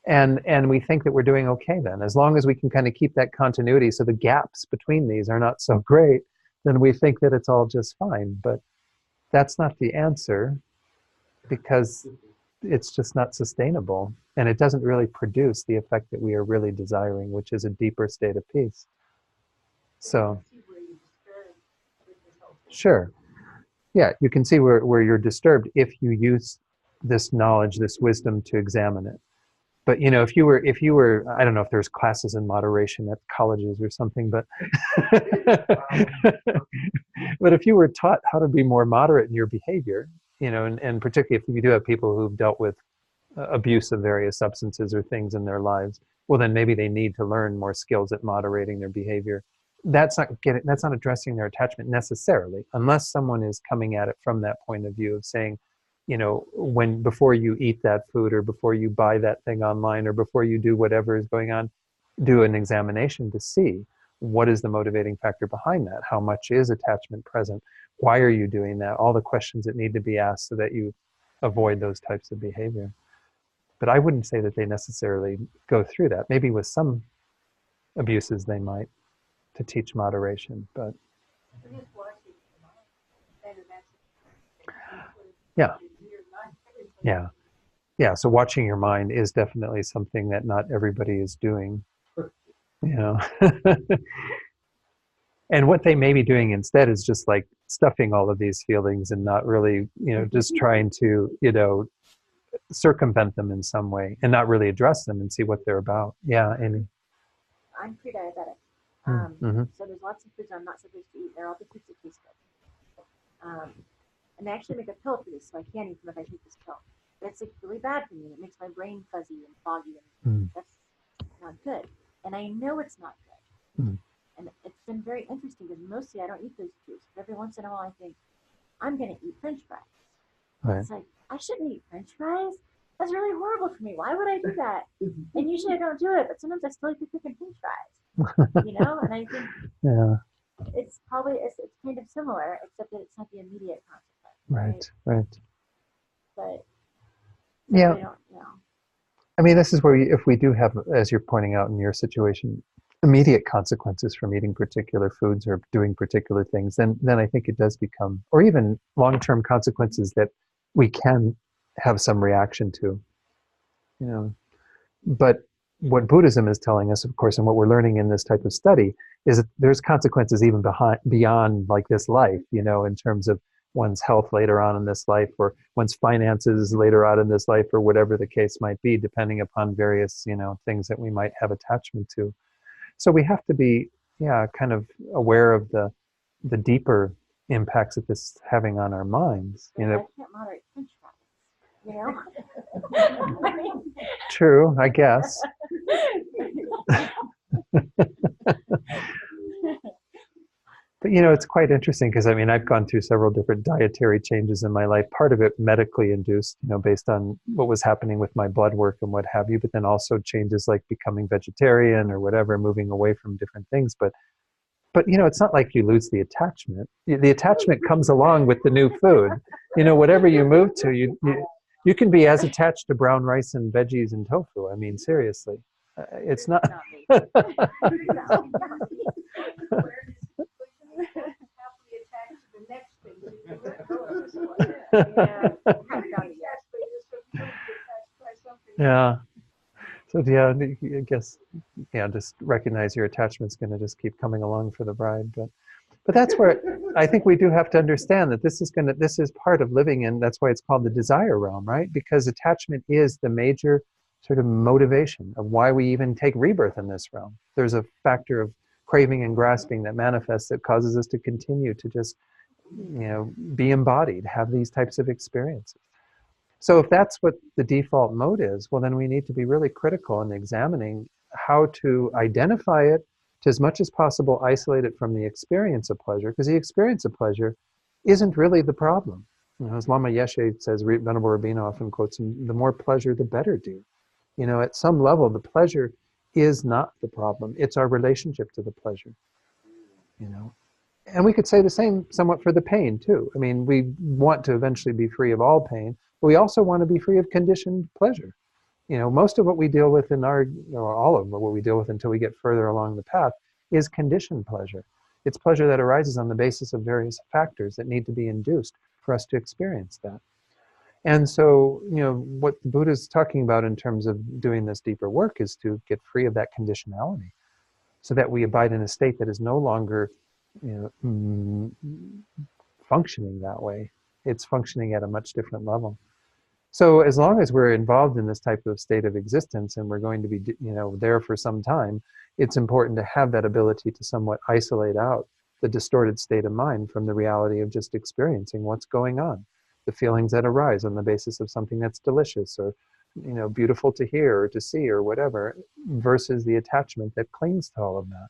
And we think that we're doing okay then. As long as we can kind of keep that continuity so the gaps between these are not so great, then we think that it's all just fine. But that's not the answer, because it's just not sustainable. And it doesn't really produce the effect that we are really desiring, which is a deeper state of peace. So, sure. Yeah, you can see where you're disturbed if you use this knowledge, this wisdom to examine it. But if you were, I don't know if there's classes in moderation at colleges or something, but but if you were taught how to be more moderate in your behavior, and particularly if you do have people who've dealt with abuse of various substances or things in their lives, well, then maybe they need to learn more skills at moderating their behavior. That's not addressing their attachment necessarily, unless someone is coming at it from that point of view of saying, before you eat that food, or before you buy that thing online, or before you do whatever is going on, do an examination to see what is the motivating factor behind that. How much is attachment present? Why are you doing that? All the questions that need to be asked so that you avoid those types of behavior. But I wouldn't say that they necessarily go through that. Maybe with some abuses they might, to teach moderation, but yeah. Yeah, so watching your mind is definitely something that not everybody is doing, And what they may be doing instead is just like stuffing all of these feelings and not really, just trying to, circumvent them in some way and not really address them and see what they're about. Yeah, Amy. I'm pre-diabetic. So there's lots of foods I'm not supposed to eat. They're all the foods that taste good. And they actually make a pill for this, so I can't eat them if I take this pill. But it's like really bad for me. It makes my brain fuzzy and foggy, and that's not good. And I know it's not good. Mm. And it's been very interesting because mostly I don't eat those foods. But every once in a while I think, I'm going to eat French fries. Right. It's like, I shouldn't eat French fries. That's really horrible for me. Why would I do that? And usually I don't do it, but sometimes I still eat the chicken French fries, you know? And I think Yeah. it's probably, it's kind of similar, except that it's not the immediate consequence. Right. Right. But Yeah. I don't, you know. I mean, this is where if we do have, as you're pointing out in your situation, immediate consequences from eating particular foods or doing particular things, then I think it does become, or even long-term consequences that we can have some reaction to, you know. But what Buddhism is telling us, of course, and what we're learning in this type of study, is that there's consequences even beyond like this life, you know, in terms of one's health later on in this life, or one's finances later on in this life, or whatever the case might be, depending upon various, you know, things that we might have attachment to. So we have to be, yeah, kind of aware of the deeper impacts that this is having on our minds. But You know, I can't moderate French fries, you know? I mean, true, I guess. But you know, it's quite interesting because I mean, I've gone through several different dietary changes in my life. Part of it medically induced, you know, based on what was happening with my blood work and what have you. But then also changes like becoming vegetarian or whatever, moving away from different things. But you know, it's not like you lose the attachment. The attachment comes along with the new food. You know, whatever you move to, you can be as attached to brown rice and veggies and tofu. I mean, seriously, it's not. not me. Yeah. Yeah. So yeah, I guess, yeah, just recognize your attachment's going to just keep coming along for the ride. But that's where I think we do have to understand that this is part of living in. That's why it's called the desire realm, right? Because attachment is the major sort of motivation of why we even take rebirth in this realm. There's a factor of craving and grasping that manifests that causes us to continue to just, you know, be embodied, have these types of experiences. So if that's what the default mode is, well, then we need to be really critical in examining how to identify it, to as much as possible isolate it from the experience of pleasure, because the experience of pleasure isn't really the problem. You know, as Lama Yeshe says, Venerable Rabbeinu often quotes him, the more pleasure, the better do. You know, at some level, the pleasure is not the problem. It's our relationship to the pleasure, you know. And we could say the same somewhat for the pain too. I mean, we want to eventually be free of all pain, but we also want to be free of conditioned pleasure. You know, most of what we deal with in our, or all of what we deal with until we get further along the path is conditioned pleasure. It's pleasure that arises on the basis of various factors that need to be induced for us to experience that. And so, you know, what the Buddha is talking about in terms of doing this deeper work is to get free of that conditionality so that we abide in a state that is no longer, you know, functioning that way. It's functioning at a much different level. So as long as we're involved in this type of state of existence and we're going to be, you know, there for some time, it's important to have that ability to somewhat isolate out the distorted state of mind from the reality of just experiencing what's going on, the feelings that arise on the basis of something that's delicious or, you know, beautiful to hear or to see or whatever, versus the attachment that clings to all of that.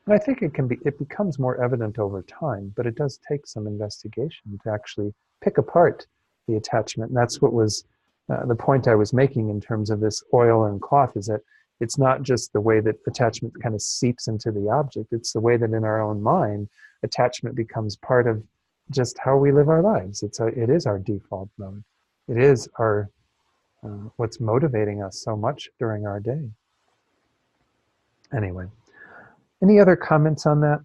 And I think it becomes more evident over time, but it does take some investigation to actually pick apart the attachment. And that's what was the point I was making in terms of this oil and cloth, is that it's not just the way that attachment kind of seeps into the object, it's the way that in our own mind, attachment becomes part of just how we live our lives. It is our default mode. It is our what's motivating us so much during our day. Anyway, any other comments on that?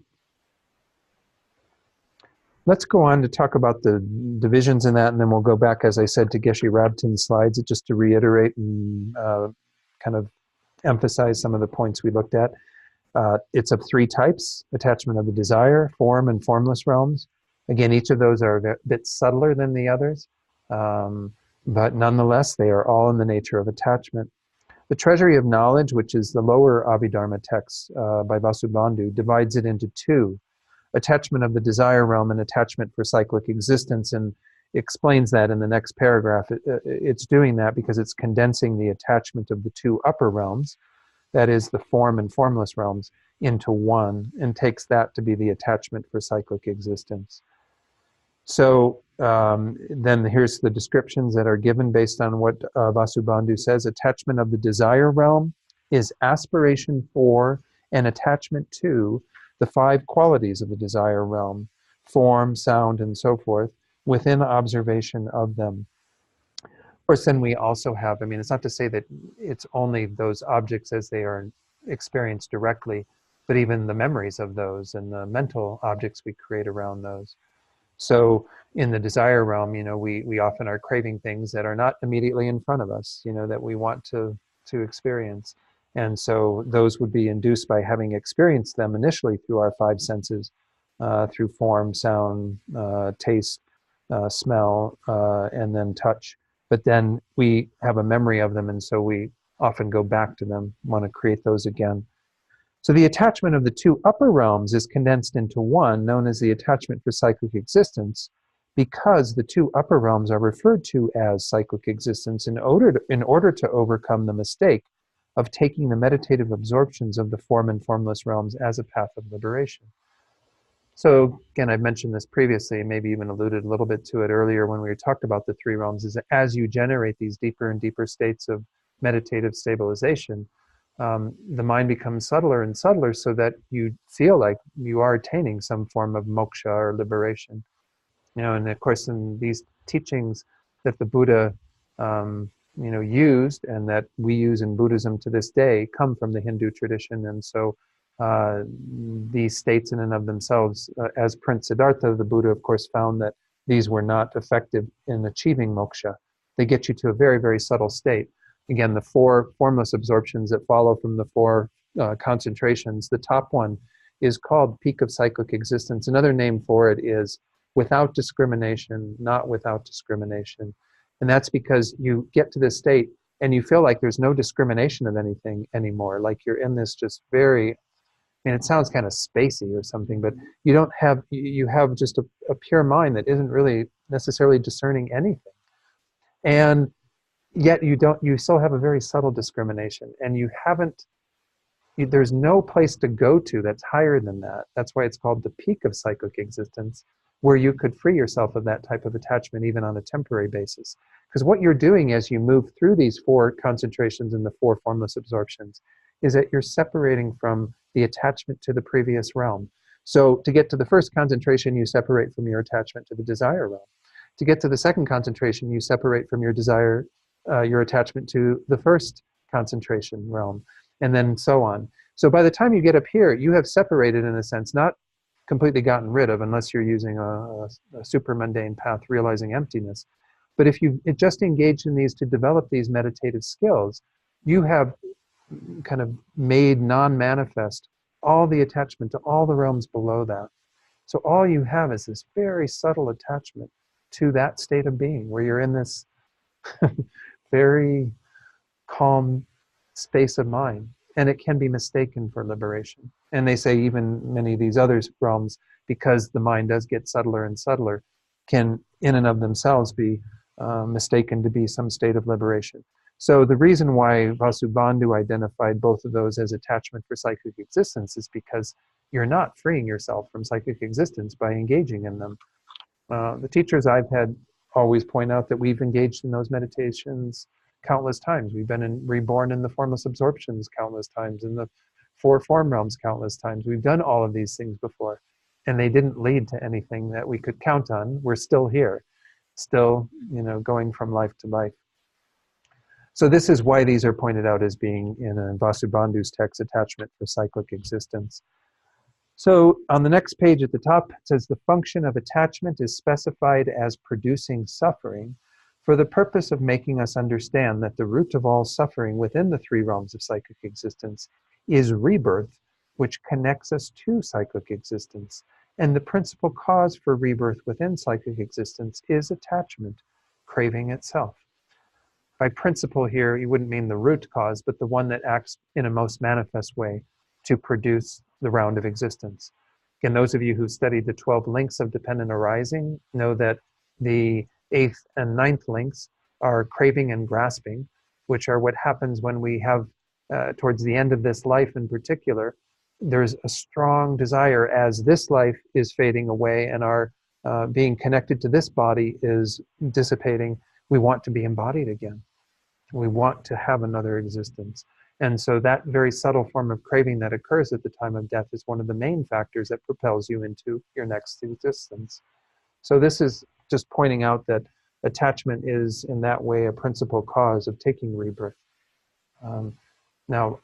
Let's go on to talk about the divisions in that, and then we'll go back, as I said, to Geshe Rabtin's slides, just to reiterate and kind of emphasize some of the points we looked at. It's of three types: attachment of the desire, form, and formless realms. Again, each of those are a bit subtler than the others, but nonetheless, they are all in the nature of attachment. The Treasury of Knowledge, which is the lower Abhidharma text by Vasubandhu, divides it into two: attachment of the desire realm and attachment for cyclic existence, and explains that in the next paragraph. It's doing that because it's condensing the attachment of the two upper realms, that is the form and formless realms, into one and takes that to be the attachment for cyclic existence. So then here's the descriptions that are given based on what Vasubandhu says. Attachment of the desire realm is aspiration for and attachment to the 5 qualities of the desire realm, form, sound, and so forth, within observation of them. Of course, then we also have, I mean, it's not to say that it's only those objects as they are experienced directly, but even the memories of those and the mental objects we create around those. So in the desire realm, you know, we often are craving things that are not immediately in front of us, you know, that we want to experience. And so those would be induced by having experienced them initially through our 5 senses, through form, sound, taste, smell, and then touch. But then we have a memory of them, and so we often go back to them, want to create those again. So the attachment of the 2 upper realms is condensed into one, known as the attachment for cyclic existence, because the 2 upper realms are referred to as cyclic existence in order to overcome the mistake of taking the meditative absorptions of the form and formless realms as a path of liberation. So again, I've mentioned this previously, maybe even alluded a little bit to it earlier when we talked about the 3 realms, is that as you generate these deeper and deeper states of meditative stabilization, the mind becomes subtler and subtler so that you feel like you are attaining some form of moksha or liberation. You know, and of course in these teachings that the Buddha used and that we use in Buddhism to this day come from the Hindu tradition. And so these states in and of themselves, as Prince Siddhartha, the Buddha, of course, found that these were not effective in achieving moksha. They get you to a very, very subtle state. Again, the 4 formless absorptions that follow from the 4 concentrations, the top one is called peak of cyclic existence. Another name for it is without discrimination, not without discrimination. And that's because you get to this state and you feel like there's no discrimination of anything anymore. Like you're in this just very, I mean, it sounds kind of spacey or something, but you don't have, you have just a pure mind that isn't really necessarily discerning anything. And yet you still have a very subtle discrimination, and there's no place to go to that's higher than that. That's why it's called the peak of cyclic existence, where you could free yourself of that type of attachment even on a temporary basis. Because what you're doing as you move through these 4 concentrations and the 4 formless absorptions is that you're separating from the attachment to the previous realm. So to get to the first concentration, you separate from your attachment to the desire realm. To get to the second concentration, you separate from your desire, your attachment to the first concentration realm, and then so on. So by the time you get up here, you have separated, in a sense, not completely gotten rid of, unless you're using a super mundane path, realizing emptiness. But if you just engaged in these to develop these meditative skills, you have kind of made non-manifest all the attachment to all the realms below that. So all you have is this very subtle attachment to that state of being, where you're in this very calm space of mind, and it can be mistaken for liberation. And they say even many of these other realms, because the mind does get subtler and subtler, can in and of themselves be mistaken to be some state of liberation. So the reason why Vasubandhu identified both of those as attachment for cyclic existence is because you're not freeing yourself from cyclic existence by engaging in them. The teachers I've had always point out that we've engaged in those meditations countless times. We've been reborn in the formless absorptions countless times, in the 4 form realms countless times. We've done all of these things before, and they didn't lead to anything that we could count on. We're still here, still, going from life to life. So this is why these are pointed out as being in Vasubandhu's text, attachment for cyclic existence. So on the next page at the top, it says the function of attachment is specified as producing suffering for the purpose of making us understand that the root of all suffering within the 3 realms of cyclic existence is rebirth, which connects us to cyclic existence. And the principal cause for rebirth within cyclic existence is attachment, craving itself. By principle here, you wouldn't mean the root cause, but the one that acts in a most manifest way to produce the round of existence. Again, those of you who studied the 12 links of dependent arising know that the 8th and 9th links are craving and grasping, which are what happens when we have, towards the end of this life in particular, there's a strong desire as this life is fading away and our being connected to this body is dissipating. We want to be embodied again. We want to have another existence. And so that very subtle form of craving that occurs at the time of death is one of the main factors that propels you into your next existence. So this is just pointing out that attachment is in that way a principal cause of taking rebirth. Now,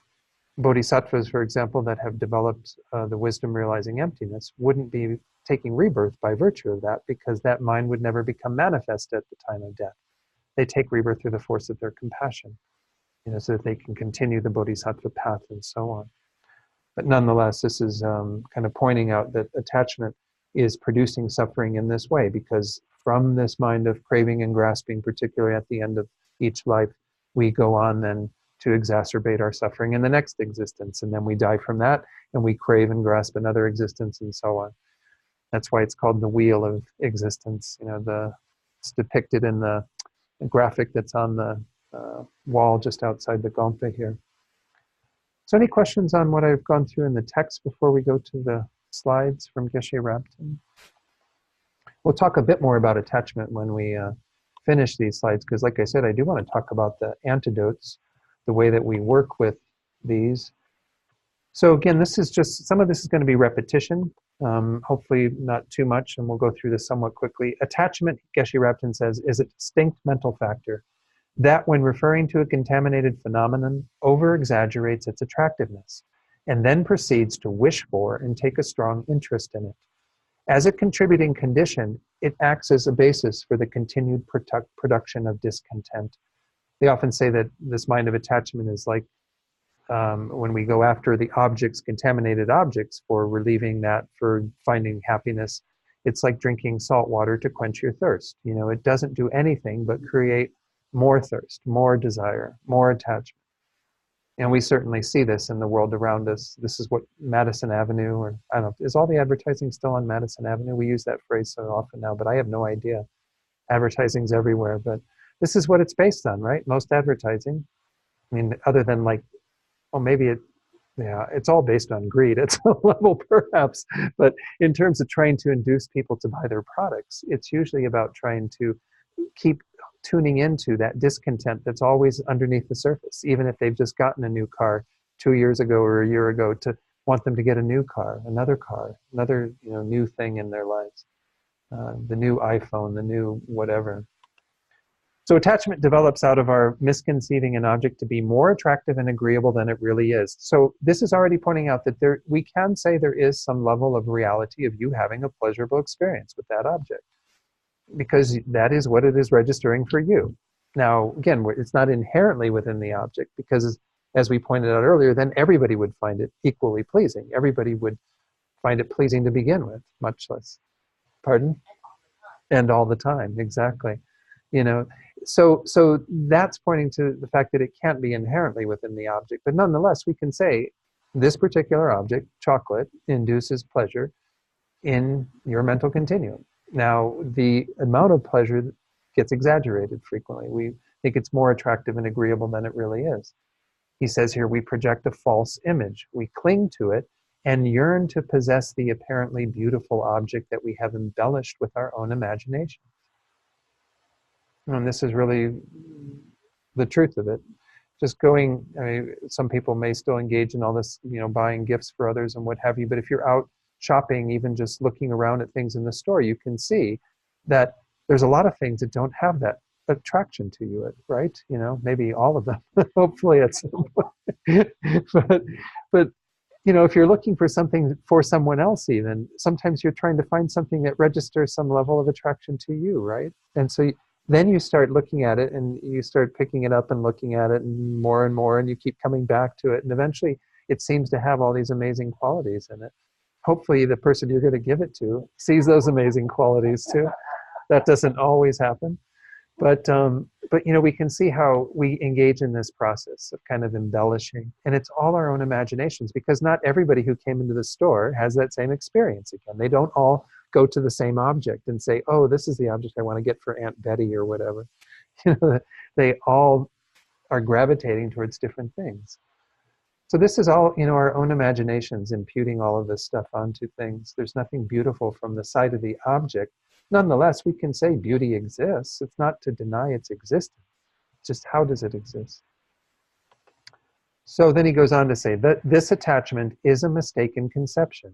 bodhisattvas, for example, that have developed the wisdom realizing emptiness wouldn't be taking rebirth by virtue of that, because that mind would never become manifest at the time of death. They take rebirth through the force of their compassion, so that they can continue the bodhisattva path and so on. But nonetheless, this is kind of pointing out that attachment is producing suffering in this way, because from this mind of craving and grasping, particularly at the end of each life, we go on then to exacerbate our suffering in the next existence. And then we die from that, and we crave and grasp another existence and so on. That's why it's called the wheel of existence. It's depicted in the graphic that's on the wall just outside the Gompa here. So any questions on what I've gone through in the text before we go to the slides from Geshe Rabten? We'll talk a bit more about attachment when we finish these slides, because like I said, I do want to talk about the antidotes, the way that we work with these. So again, this is just, some of this is going to be repetition, hopefully not too much, and we'll go through this somewhat quickly. Attachment, Geshe Rabten says, is a distinct mental factor that, when referring to a contaminated phenomenon, over-exaggerates its attractiveness, and then proceeds to wish for and take a strong interest in it. As a contributing condition, it acts as a basis for the continued production of discontent. They often say that this mind of attachment is like when we go after the objects, contaminated objects, for relieving that, for finding happiness. It's like drinking salt water to quench your thirst. It doesn't do anything but create more thirst, more desire, more attachment. And we certainly see this in the world around us. This is what Madison Avenue, or I don't know, is all the advertising still on Madison Avenue? We use that phrase so often now, but I have no idea. Advertising's everywhere, but this is what it's based on, right? Most advertising. I mean, other than like, maybe it's all based on greed at some level perhaps, but in terms of trying to induce people to buy their products, it's usually about trying to keep tuning into that discontent that's always underneath the surface, even if they've just gotten a new car 2 years ago or a year ago, to want them to get a new car, another new thing in their lives, the new iPhone, the new whatever. So attachment develops out of our misconceiving an object to be more attractive and agreeable than it really is. So this is already pointing out that we can say there is some level of reality of you having a pleasurable experience with that object, because that is what it is registering for you. Now, again, it's not inherently within the object, because as we pointed out earlier, then everybody would find it equally pleasing. Everybody would find it pleasing to begin with, much less. Pardon? And all the time, exactly. So that's pointing to the fact that it can't be inherently within the object. But nonetheless, we can say this particular object, chocolate, induces pleasure in your mental continuum. Now, the amount of pleasure gets exaggerated frequently. We think it's more attractive and agreeable than it really is. He says here, we project a false image. We cling to it and yearn to possess the apparently beautiful object that we have embellished with our own imagination. And this is really the truth of it. Just some people may still engage in all this, buying gifts for others and what have you, but if you're out shopping, even just looking around at things in the store, you can see that there's a lot of things that don't have that attraction to you, right? Maybe all of them, hopefully at some point. but if you're looking for something for someone else, even, sometimes you're trying to find something that registers some level of attraction to you, right? And so then you start looking at it, and you start picking it up and looking at it and more, and you keep coming back to it. And eventually it seems to have all these amazing qualities in it. Hopefully the person you're going to give it to sees those amazing qualities too. That doesn't always happen. But we can see how we engage in this process of kind of embellishing. And it's all our own imaginations, because not everybody who came into the store has that same experience again. They don't all go to the same object and say, oh, this is the object I want to get for Aunt Betty or whatever. They all are gravitating towards different things. So this is all, our own imaginations imputing all of this stuff onto things. There's nothing beautiful from the sight of the object. Nonetheless, we can say beauty exists. It's not to deny its existence. It's just how does it exist? So then he goes on to say that this attachment is a mistaken conception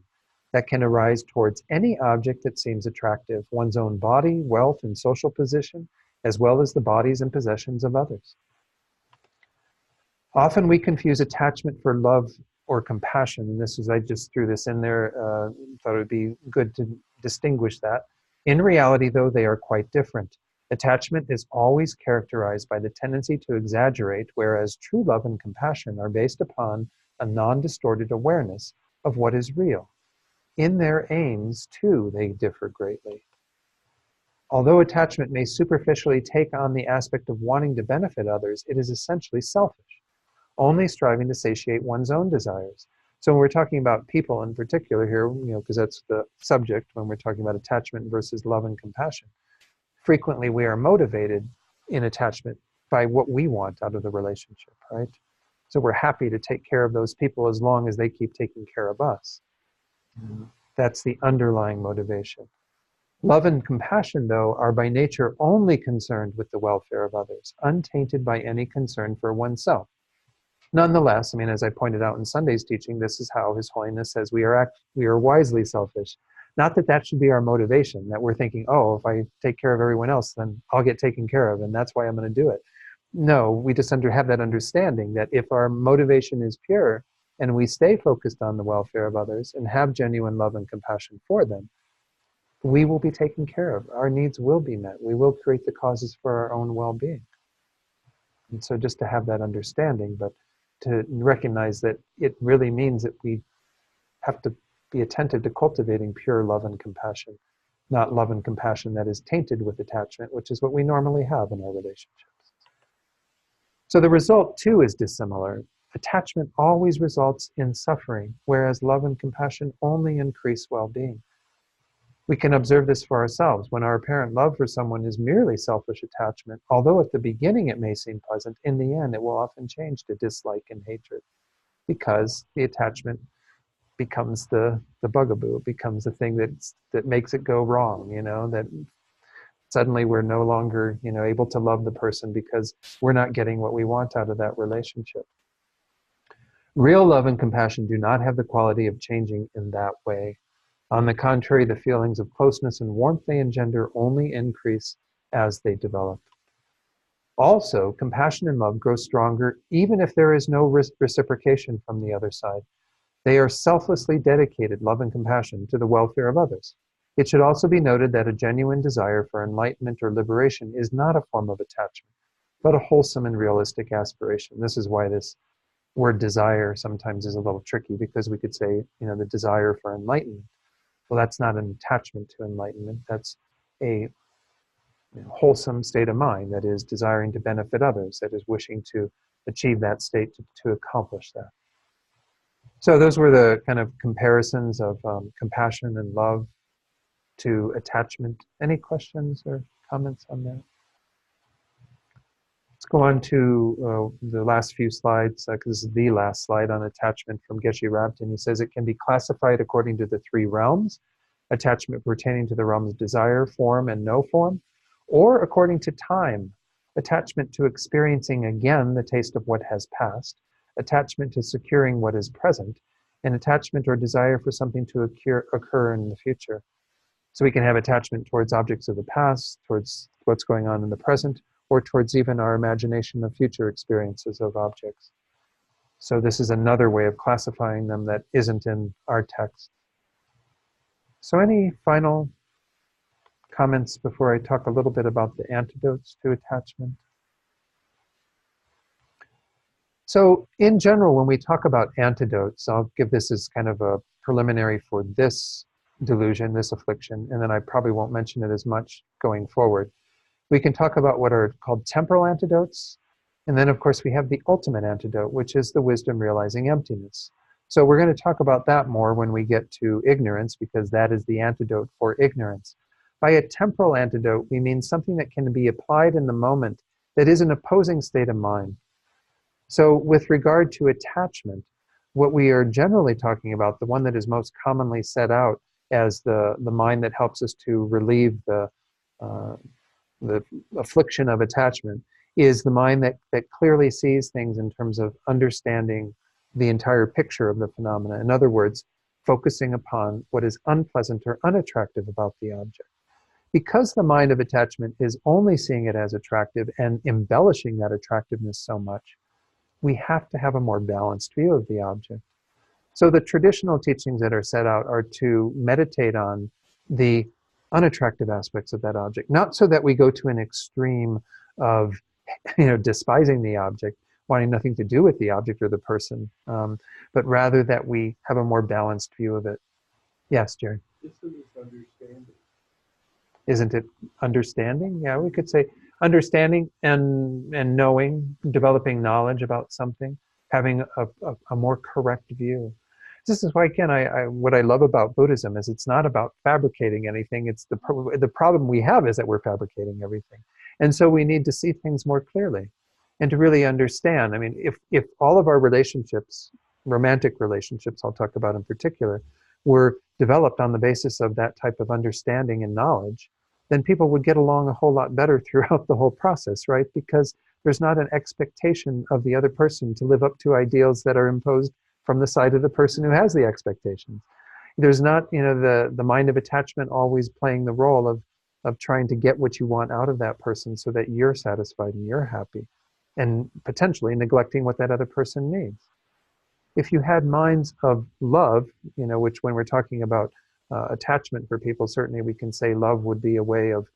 that can arise towards any object that seems attractive, one's own body, wealth, and social position, as well as the bodies and possessions of others. Often we confuse attachment for love or compassion, and this is, I just threw this in there, thought it would be good to distinguish that. In reality, though, they are quite different. Attachment is always characterized by the tendency to exaggerate, whereas true love and compassion are based upon a non-distorted awareness of what is real. In their aims, too, they differ greatly. Although attachment may superficially take on the aspect of wanting to benefit others, it is essentially selfish, only striving to satiate one's own desires. So when we're talking about people in particular here, because that's the subject when we're talking about attachment versus love and compassion, frequently we are motivated in attachment by what we want out of the relationship, right? So we're happy to take care of those people as long as they keep taking care of us. That's the underlying motivation. Love and compassion, though, are by nature only concerned with the welfare of others, untainted by any concern for oneself. Nonetheless, as I pointed out in Sunday's teaching, this is how His Holiness says we are wisely selfish. Not that that should be our motivation, that we're thinking, oh, if I take care of everyone else, then I'll get taken care of, and that's why I'm going to do it. No, we just have that understanding that if our motivation is pure and we stay focused on the welfare of others and have genuine love and compassion for them, we will be taken care of. Our needs will be met. We will create the causes for our own well-being. And so just to have that understanding, but to recognize that it really means that we have to be attentive to cultivating pure love and compassion, not love and compassion that is tainted with attachment, which is what we normally have in our relationships. So the result, too, is dissimilar. Attachment always results in suffering, whereas love and compassion only increase well-being. We can observe this for ourselves. When our apparent love for someone is merely selfish attachment, although at the beginning it may seem pleasant, in the end it will often change to dislike and hatred, because the attachment becomes the bugaboo, becomes the thing that makes it go wrong, that suddenly we're no longer, able to love the person because we're not getting what we want out of that relationship. Real love and compassion do not have the quality of changing in that way. On the contrary, the feelings of closeness and warmth they engender only increase as they develop. Also, compassion and love grow stronger even if there is no reciprocation from the other side. They are selflessly dedicated, love and compassion, to the welfare of others. It should also be noted that a genuine desire for enlightenment or liberation is not a form of attachment, but a wholesome and realistic aspiration. This is why this word desire sometimes is a little tricky, because we could say, the desire for enlightenment. Well, that's not an attachment to enlightenment. That's a wholesome state of mind that is desiring to benefit others, that is wishing to achieve that state to accomplish that. So those were the kind of comparisons of compassion and love to attachment. Any questions or comments on that? Let's go on to the last few slides, because this is the last slide on attachment from Geshe Rabten. He says it can be classified according to the three realms: attachment pertaining to the realms of desire, form, and no form, or according to time: attachment to experiencing again the taste of what has passed, attachment to securing what is present, and attachment or desire for something to occur in the future. So we can have attachment towards objects of the past, towards what's going on in the present, or towards even our imagination of future experiences of objects. So this is another way of classifying them that isn't in our text. So any final comments before I talk a little bit about the antidotes to attachment? So in general, when we talk about antidotes, I'll give this as kind of a preliminary for this delusion, this affliction, and then I probably won't mention it as much going forward. We can talk about what are called temporal antidotes, and then of course we have the ultimate antidote, which is the wisdom realizing emptiness. So we're going to talk about that more when we get to ignorance, because that is the antidote for ignorance. By a temporal antidote, we mean something that can be applied in the moment that is an opposing state of mind. So with regard to attachment, what we are generally talking about, the one that is most commonly set out as the mind that helps us to relieve the affliction of attachment, is the mind that clearly sees things in terms of understanding the entire picture of the phenomena. In other words, focusing upon what is unpleasant or unattractive about the object. Because the mind of attachment is only seeing it as attractive and embellishing that attractiveness so much, we have to have a more balanced view of the object. So the traditional teachings that are set out are to meditate on the unattractive aspects of that object, not so that we go to an extreme of despising the object, wanting nothing to do with the object or the person, but rather that we have a more balanced view of it. Yes, Jerry? This is understanding. Isn't it understanding? Yeah, we could say understanding and knowing, developing knowledge about something, having a more correct view. This is why, again, what I love about Buddhism is it's not about fabricating anything. It's the problem we have is that we're fabricating everything. And so we need to see things more clearly and to really understand. I mean, if all of our relationships, romantic relationships I'll talk about in particular, were developed on the basis of that type of understanding and knowledge, then people would get along a whole lot better throughout the whole process, right? Because there's not an expectation of the other person to live up to ideals that are imposed from the side of the person who has the expectations. There's not, the mind of attachment always playing the role of trying to get what you want out of that person so that you're satisfied and you're happy, and potentially neglecting what that other person needs. If you had minds of love, which when we're talking about attachment for people, certainly we can say love would be a way of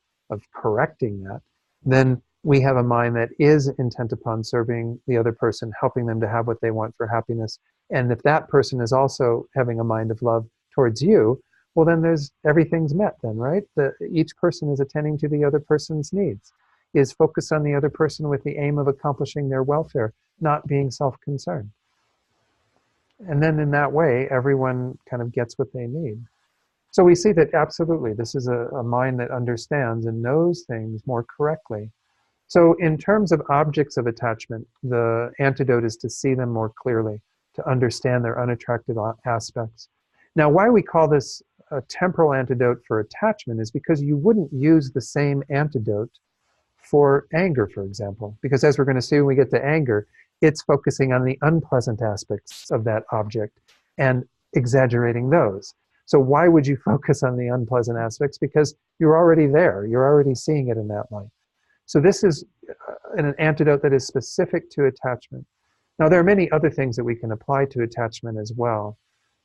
correcting that, then we have a mind that is intent upon serving the other person, helping them to have what they want for happiness. And if that person is also having a mind of love towards you, well, then everything's met then, right? Each person is attending to the other person's needs, is focused on the other person with the aim of accomplishing their welfare, not being self-concerned. And then in that way, everyone kind of gets what they need. So we see that absolutely, this is a mind that understands and knows things more correctly. So in terms of objects of attachment, the antidote is to see them more clearly, to understand their unattractive aspects. Now, why we call this a temporal antidote for attachment is because you wouldn't use the same antidote for anger, for example, because as we're going to see when we get to anger, it's focusing on the unpleasant aspects of that object and exaggerating those. So why would you focus on the unpleasant aspects? Because you're already there. You're already seeing it in that light. So this is an antidote that is specific to attachment. Now, there are many other things that we can apply to attachment as well.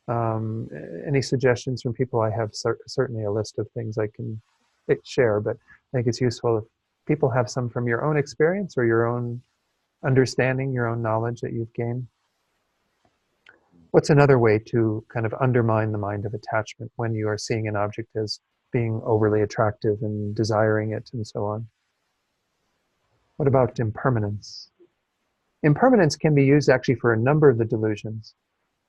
Any suggestions from people? I have certainly a list of things I can share, but I think it's useful if people have some from your own experience or your own understanding, your own knowledge that you've gained. What's another way to kind of undermine the mind of attachment when you are seeing an object as being overly attractive and desiring it and so on? What about impermanence? Impermanence can be used actually for a number of the delusions.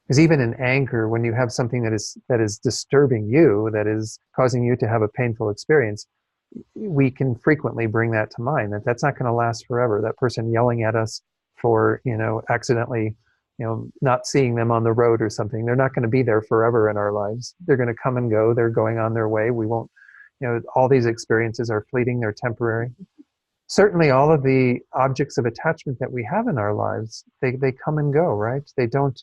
Because even in anger, when you have something that is disturbing you, that is causing you to have a painful experience, we can frequently bring that to mind, that's not going to last forever. That person yelling at us for, accidentally, not seeing them on the road or something, they're not going to be there forever in our lives. They're going to come and go. They're going on their way. We won't, all these experiences are fleeting. They're temporary. Certainly all of the objects of attachment that we have in our lives, they come and go, right? They don't,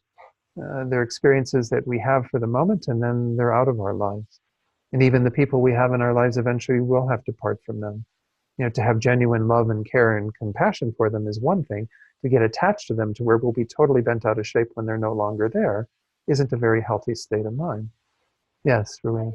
they're experiences that we have for the moment and then they're out of our lives. And even the people we have in our lives eventually will have to part from them. To have genuine love and care and compassion for them is one thing. To get attached to them to where we'll be totally bent out of shape when they're no longer there isn't a very healthy state of mind. Yes, Ruane.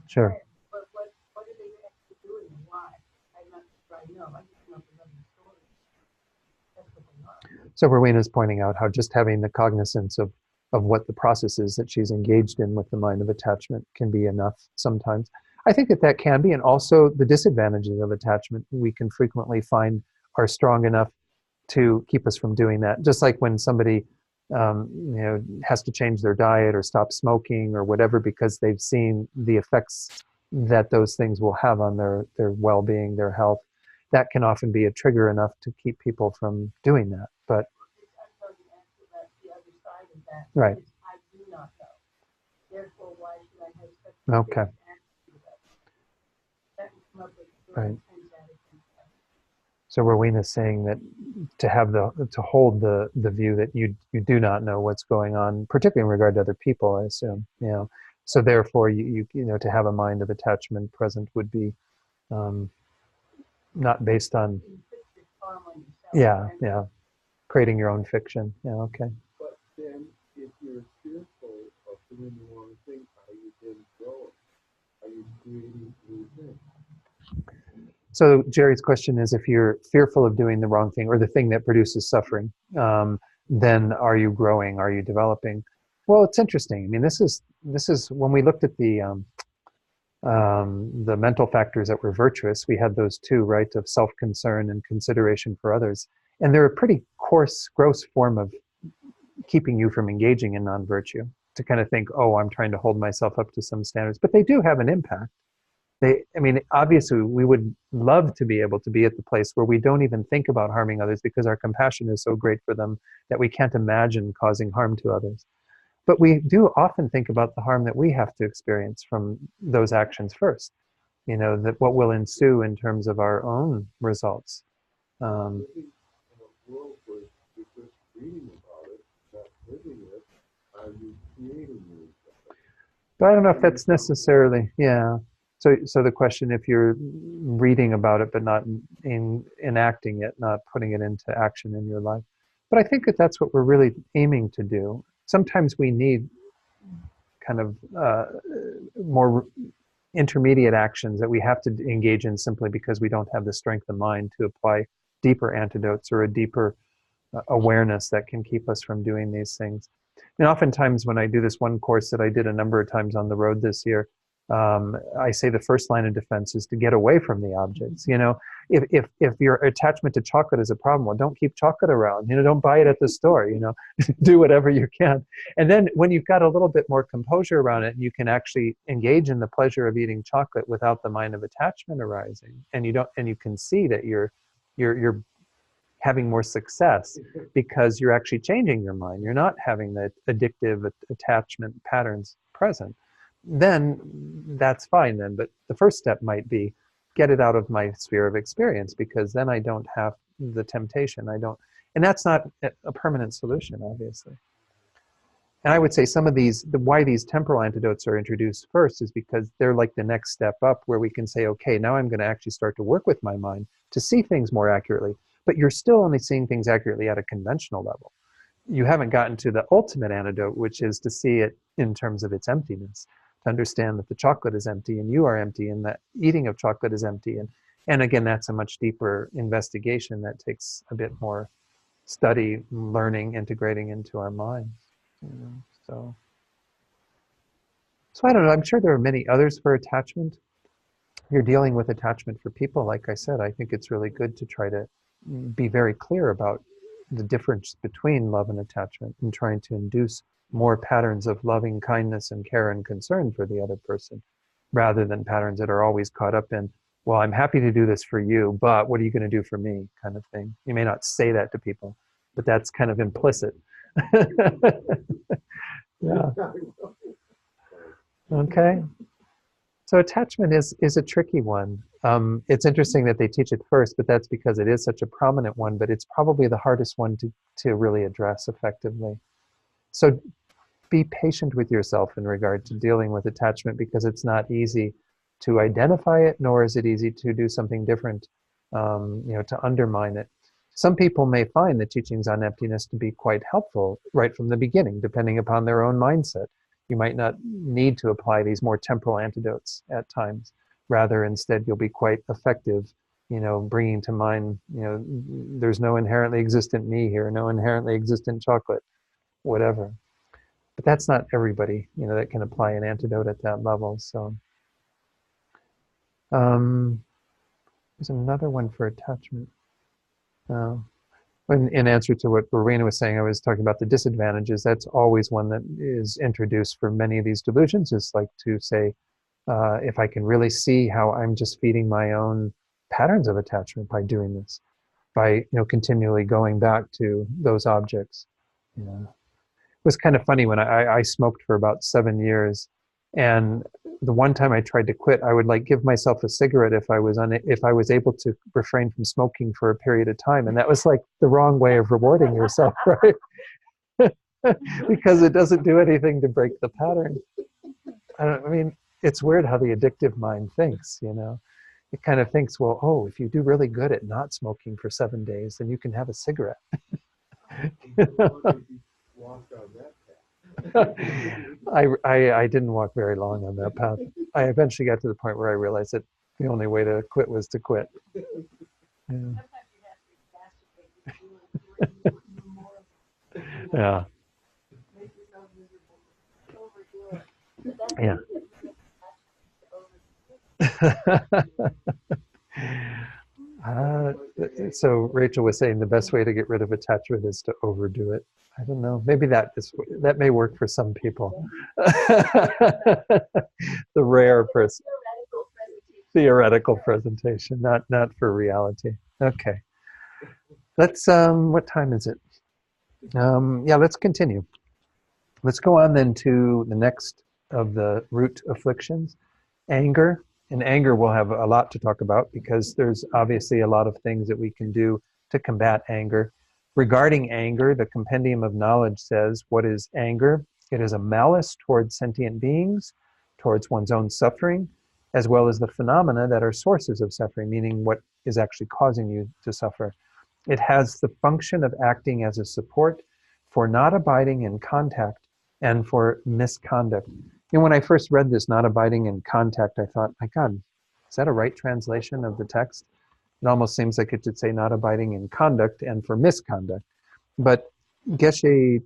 Sure. But what are they actually doing and why? I'm not sure I know. I just know the other story. That's what they are. So Rowena is pointing out how just having the cognizance of what the process is that she's engaged in with the mind of attachment can be enough sometimes. I think that can be, and also the disadvantages of attachment we can frequently find are strong enough to keep us from doing that. Just like when somebody has to change their diet or stop smoking or whatever because they've seen the effects that those things will have on their well-being, their health. That can often be a trigger enough to keep people from doing that. But I told you answer that the other side of that. right. Is I do not know. Therefore, why should I have such Okay. a big answer to that? That can come up with Right. 10 attitudes. So Rowena's saying that to hold the view that you do not know what's going on, particularly in regard to other people, I assume. So therefore you to have a mind of attachment present would be not based on You put your harm on yourself. yeah, creating your own fiction. Yeah, okay. But then, if you're fearful of doing the wrong thing, are you then growing? Are you creating new things? So Jerry's question is, if you're fearful of doing the wrong thing or the thing that produces suffering, then are you growing? Are you developing? Well, it's interesting. I mean, this is when we looked at the mental factors that were virtuous. We had those two, right, of self-concern and consideration for others, and they're a pretty coarse, gross form of keeping you from engaging in non-virtue. To kind of think, oh, I'm trying to hold myself up to some standards, but they do have an impact. Obviously, we would love to be able to be at the place where we don't even think about harming others because our compassion is so great for them that we can't imagine causing harm to others. But we do often think about the harm that we have to experience from those actions first. That what will ensue in terms of our own results. Living in a world where you're just reading about it, not living it, are you creating new things? But I don't know if that's necessarily, yeah. So the question, if you're reading about it but not enacting it, not putting it into action in your life. But I think that's what we're really aiming to do. Sometimes we need kind of more intermediate actions that we have to engage in simply because we don't have the strength of mind to apply deeper antidotes or a deeper awareness that can keep us from doing these things. And oftentimes when I do this one course that I did a number of times on the road this year, I say the first line of defense is to get away from the objects. If your attachment to chocolate is a problem, well, don't keep chocolate around. Don't buy it at the store. Do whatever you can. And then when you've got a little bit more composure around it, you can actually engage in the pleasure of eating chocolate without the mind of attachment arising. And you can see that you're having more success because you're actually changing your mind. You're not having the addictive attachment patterns present. Then that's fine then. But the first step might be get it out of my sphere of experience, because then I don't have the temptation. And that's not a permanent solution, obviously. And I would say some of why these temporal antidotes are introduced first is because they're like the next step up where we can say, okay, now I'm going to actually start to work with my mind to see things more accurately. But you're still only seeing things accurately at a conventional level. You haven't gotten to the ultimate antidote, which is to see it in terms of its emptiness, to understand that the chocolate is empty and you are empty and that eating of chocolate is empty. And again, that's a much deeper investigation that takes a bit more study, learning, integrating into our minds. So I don't know. I'm sure there are many others for attachment. You're dealing with attachment for people. Like I said, I think it's really good to try to be very clear about the difference between love and attachment and trying to induce more patterns of loving kindness and care and concern for the other person, rather than patterns that are always caught up in, well, I'm happy to do this for you, but what are you going to do for me, kind of thing. You may not say that to people, but that's kind of implicit. Yeah. Okay. So attachment is a tricky one. It's interesting that they teach it first, but that's because it is such a prominent one, but it's probably the hardest one to really address effectively. So be patient with yourself in regard to dealing with attachment, because it's not easy to identify it, nor is it easy to do something different, to undermine it. Some people may find the teachings on emptiness to be quite helpful right from the beginning, depending upon their own mindset. You might not need to apply these more temporal antidotes at times. Rather, instead, you'll be quite effective, bringing to mind, there's no inherently existent me here, no inherently existent chocolate, whatever. But that's not everybody, that can apply an antidote at that level. So there's another one for attachment. In answer to what Rowena was saying, I was talking about the disadvantages. That's always one that is introduced for many of these delusions, is like to say, if I can really see how I'm just feeding my own patterns of attachment by doing this, by continually going back to those objects. It was kind of funny when I smoked for about 7 years, and the one time I tried to quit, I would like give myself a cigarette if I was able to refrain from smoking for a period of time, and that was like the wrong way of rewarding yourself, right? Because it doesn't do anything to break the pattern. I mean, it's weird how the addictive mind thinks, It kind of thinks, well, oh, if you do really good at not smoking for 7 days, then you can have a cigarette. Walked on that path. I didn't walk very long on that path. I eventually got to the point where I realized that the only way to quit was to quit. Yeah. Sometimes you have to exacerbate it, do more, Yeah. make yourself miserable. Overdo it. But that's Yeah. So Rachel was saying the best way to get rid of attachment is to overdo it. I don't know. Maybe that may work for some people. The rare person. Theoretical presentation, not for reality. Okay. Let's what time is it? Yeah, let's continue. Let's go on then to the next of the root afflictions, anger. And anger we'll have a lot to talk about because there's obviously a lot of things that we can do to combat anger. Regarding anger, the Compendium of Knowledge says, what is anger? It is a malice towards sentient beings, towards one's own suffering, as well as the phenomena that are sources of suffering, meaning what is actually causing you to suffer. It has the function of acting as a support for not abiding in contact and for misconduct. When I first read this, not abiding in contact, I thought, my God, is that a right translation of the text? It almost seems like it should say not abiding in conduct and for misconduct. But Geshe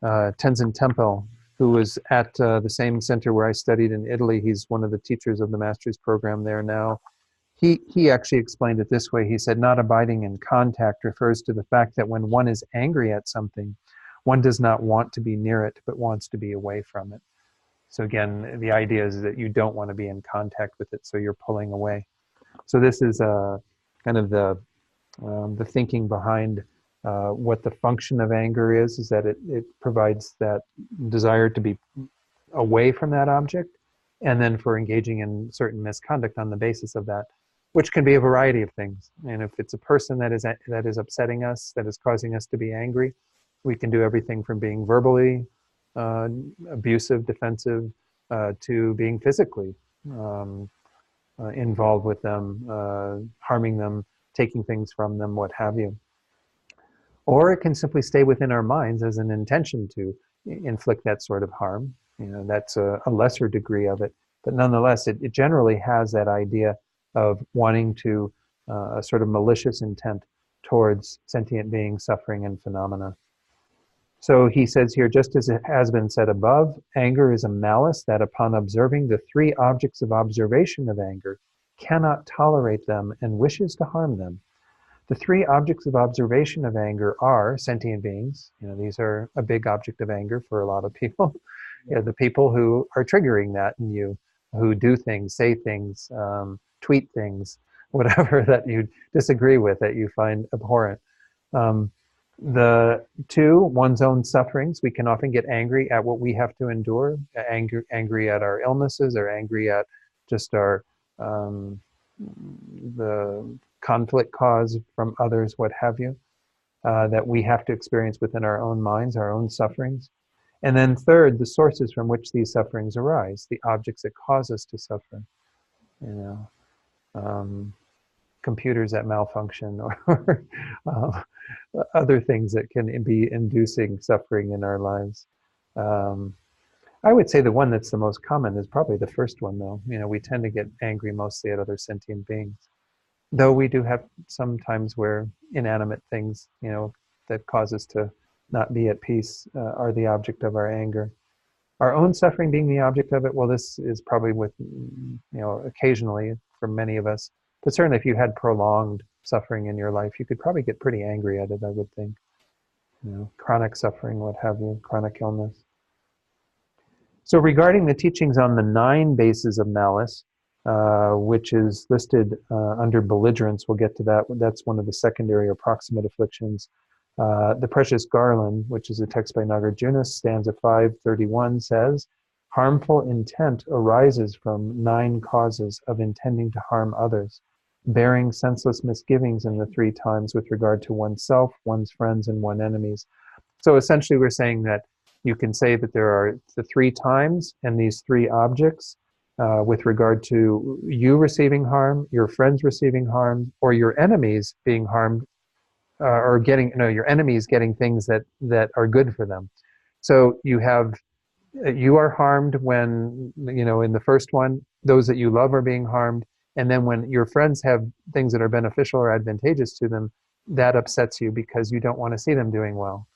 Tenzin Temple, who was at the same center where I studied in Italy, he's one of the teachers of the master's program there now. He actually explained it this way. He said, not abiding in contact refers to the fact that when one is angry at something, one does not want to be near it, but wants to be away from it. So again, the idea is that you don't want to be in contact with it, so you're pulling away. So this is kind of the thinking behind what the function of anger is that it provides that desire to be away from that object, and then for engaging in certain misconduct on the basis of that, which can be a variety of things. And if it's a person that is upsetting us, that is causing us to be angry, we can do everything from being verbally abusive, defensive, to being physically involved with them, harming them, taking things from them, what have you. Or it can simply stay within our minds as an intention to inflict that sort of harm. That's a lesser degree of it. But nonetheless, it generally has that idea of wanting to, a sort of malicious intent towards sentient beings, suffering, and phenomena. So he says here, just as it has been said above, anger is a malice that upon observing the three objects of observation of anger, cannot tolerate them and wishes to harm them. The three objects of observation of anger are sentient beings. These are a big object of anger for a lot of people. The people who are triggering that in you, who do things, say things, tweet things, whatever that you disagree with, that you find abhorrent. The two, one's own sufferings. We can often get angry at what we have to endure, angry at our illnesses, or angry at just our the conflict caused from others, what have you, that we have to experience within our own minds, our own sufferings. And then third, the sources from which these sufferings arise, the objects that cause us to suffer. Computers that malfunction, or other things that can be inducing suffering in our lives. I would say the one that's the most common is probably the first one, though. We tend to get angry mostly at other sentient beings, though we do have some times where inanimate things, that cause us to not be at peace, are the object of our anger. Our own suffering being the object of it, well, this is probably with, occasionally for many of us. But certainly if you had prolonged suffering in your life, you could probably get pretty angry at it, I would think. Chronic suffering, what have you, chronic illness. So regarding the teachings on the 9 bases of malice, which is listed under belligerence, we'll get to that. That's one of the secondary or proximate afflictions. The Precious Garland, which is a text by Nagarjuna, stanza 531 says, harmful intent arises from 9 causes of intending to harm others, bearing senseless misgivings in the 3 times with regard to oneself, one's friends, and one's enemies. So essentially we're saying that you can say that there are the 3 times and these 3 objects with regard to you receiving harm, your friends receiving harm, or your enemies being harmed, or getting, your enemies getting things that are good for them. So you are harmed when, in the first one, those that you love are being harmed. And then when your friends have things that are beneficial or advantageous to them, that upsets you because you don't want to see them doing well,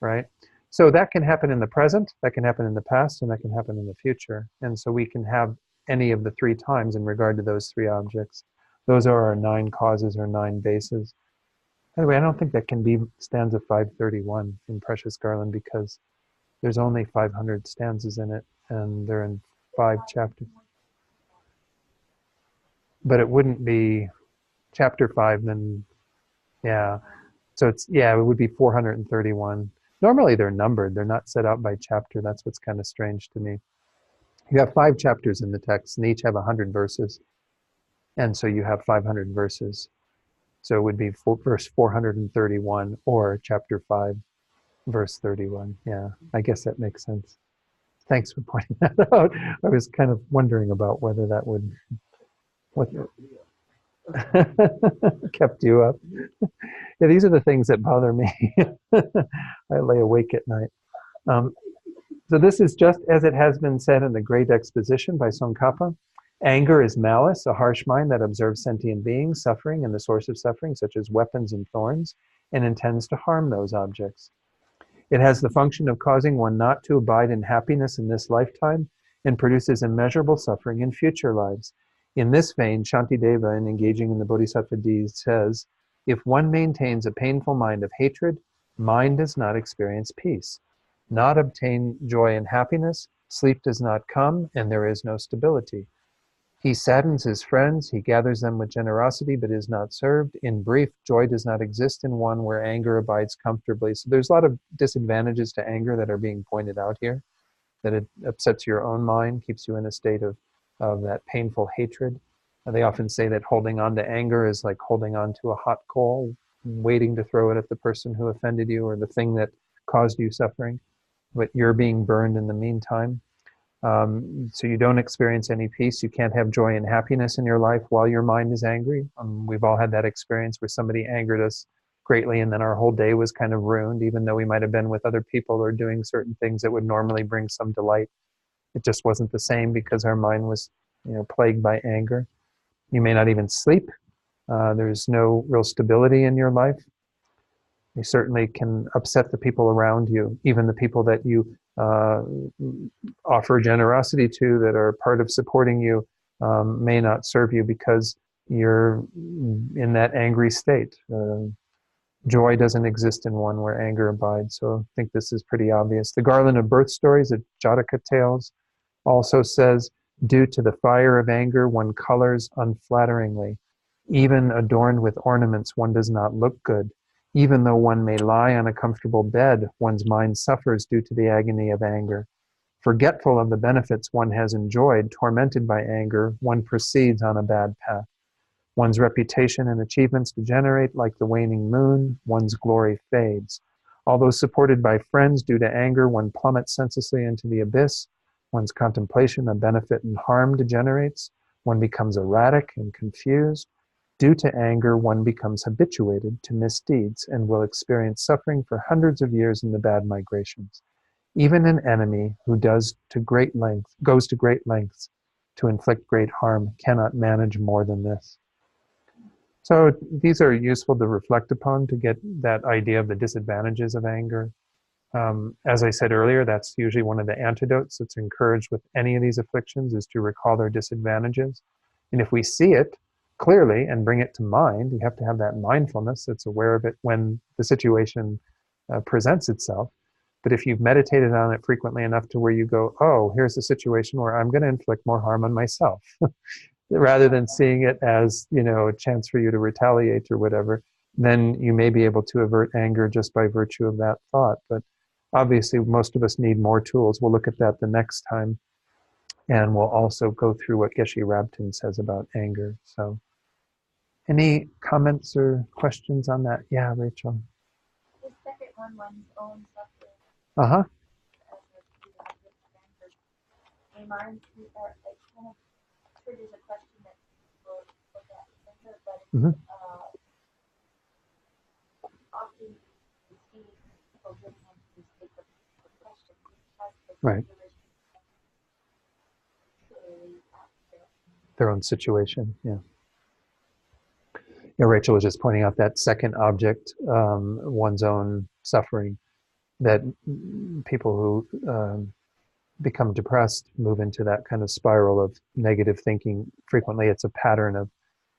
right? So that can happen in the present, that can happen in the past, and that can happen in the future. And so we can have any of the 3 times in regard to those 3 objects. Those are our 9 causes or 9 bases. Anyway, I don't think that can be stanza 531 in Precious Garland because there's only 500 stanzas in it, and they're in 5 chapters. But it wouldn't be chapter 5, then, yeah. So it would be 431. Normally they're numbered, they're not set out by chapter. That's what's kind of strange to me. You have 5 chapters in the text, and each have 100 verses. And so you have 500 verses. So it would be verse 431 or chapter 5, verse 31. Yeah, I guess that makes sense. Thanks for pointing that out. I was kind of wondering about whether that would, what kept you up. Yeah, these are the things that bother me. I lay awake at night. So this is just as it has been said in the Great Exposition by Tsongkhapa. Anger is malice, a harsh mind that observes sentient beings, suffering, and the source of suffering, such as weapons and thorns, and intends to harm those objects. It has the function of causing one not to abide in happiness in this lifetime and produces immeasurable suffering in future lives. In this vein, Shantideva, in engaging in the Bodhisattva deeds, says, if one maintains a painful mind of hatred, mind does not experience peace, not obtain joy and happiness, sleep does not come, and there is no stability. He saddens his friends, he gathers them with generosity, but is not served. In brief, joy does not exist in one where anger abides comfortably. So there's a lot of disadvantages to anger that are being pointed out here, that it upsets your own mind, keeps you in a state of that painful hatred. They often say that holding on to anger is like holding on to a hot coal, waiting to throw it at the person who offended you or the thing that caused you suffering, but you're being burned in the meantime. So you don't experience any peace. You can't have joy and happiness in your life while your mind is angry. We've all had that experience where somebody angered us greatly and then our whole day was kind of ruined, even though we might have been with other people or doing certain things that would normally bring some delight. It just wasn't the same because our mind was, plagued by anger. You may not even sleep. There's no real stability in your life. You certainly can upset the people around you, even the people that you offer generosity to, that are part of supporting you, may not serve you because you're in that angry state. Joy doesn't exist in one where anger abides, so I think this is pretty obvious. The Garland of Birth Stories of Jataka Tales also says, due to the fire of anger, one colors unflatteringly. Even adorned with ornaments, one does not look good. Even though one may lie on a comfortable bed, one's mind suffers due to the agony of anger. Forgetful of the benefits one has enjoyed, tormented by anger, one proceeds on a bad path. One's reputation and achievements degenerate like the waning moon, one's glory fades. Although supported by friends due to anger, one plummets senselessly into the abyss. One's contemplation of benefit and harm degenerates. One becomes erratic and confused. Due to anger, one becomes habituated to misdeeds and will experience suffering for hundreds of years in the bad migrations. Even an enemy who goes to great lengths to inflict great harm cannot manage more than this. So these are useful to reflect upon to get that idea of the disadvantages of anger. As I said earlier, that's usually one of the antidotes that's encouraged with any of these afflictions, is to recall their disadvantages. And if we see it clearly and bring it to mind, you have to have that mindfulness that's aware of it when the situation presents itself. But if you've meditated on it frequently enough to where you go, oh, here's a situation where I'm going to inflict more harm on myself, rather than seeing it as, a chance for you to retaliate or whatever, then you may be able to avert anger just by virtue of that thought. But obviously, most of us need more tools. We'll look at that the next time. And we'll also go through what Geshe Rabten says about anger. So any comments or questions on that? Yeah, Rachel. The second one, one's own suffering Uh-huh. as a mind it kind of triggers a question that people look at later, but Mhm. often you see people getting into this state of depression because of Right. Their own situation, yeah. Yeah, Rachel was just pointing out that second object, one's own suffering, that people who become depressed move into that kind of spiral of negative thinking. Frequently, it's a pattern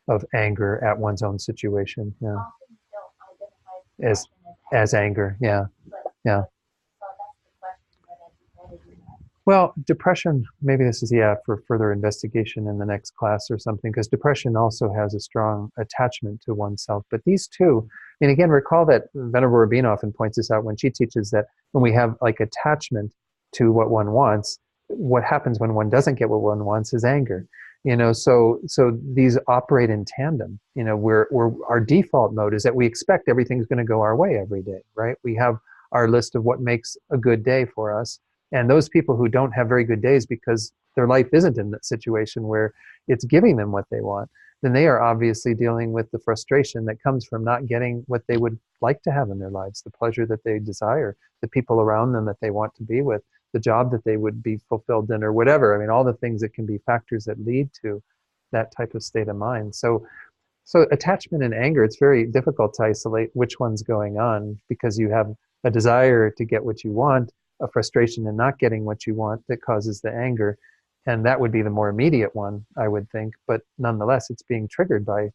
of anger at one's own situation. Yeah, often don't identify as depression anger. Yeah, but yeah. so that's the question that I decided to ask. Well, depression, maybe this is, for further investigation in the next class or something, because depression also has a strong attachment to oneself. But these two, and again, recall that Venerable Rabin often points this out when she teaches that when we have like attachment to what one wants, what happens when one doesn't get what one wants is anger. So these operate in tandem. Where our default mode is that we expect everything's going to go our way every day, right? We have our list of what makes a good day for us. And those people who don't have very good days because their life isn't in that situation where it's giving them what they want, then they are obviously dealing with the frustration that comes from not getting what they would like to have in their lives, the pleasure that they desire, the people around them that they want to be with, the job that they would be fulfilled in, or whatever. I mean, all the things that can be factors that lead to that type of state of mind. So attachment and anger, it's very difficult to isolate which one's going on, because you have a desire to get what you want, a frustration in not getting what you want that causes the anger. And that would be the more immediate one, I would think. But nonetheless, it's being triggered by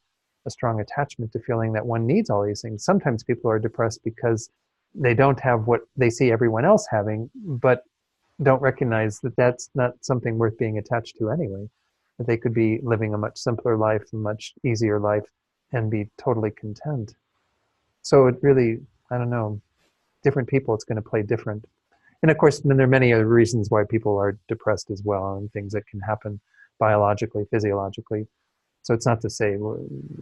a strong attachment to feeling that one needs all these things. Sometimes people are depressed because they don't have what they see everyone else having, but don't recognize that that's not something worth being attached to anyway. That they could be living a much simpler life, a much easier life, and be totally content. So it really, I don't know, different people, it's going to play different. And of course, then there are many other reasons why people are depressed as well, and things that can happen biologically, physiologically. So it's not to say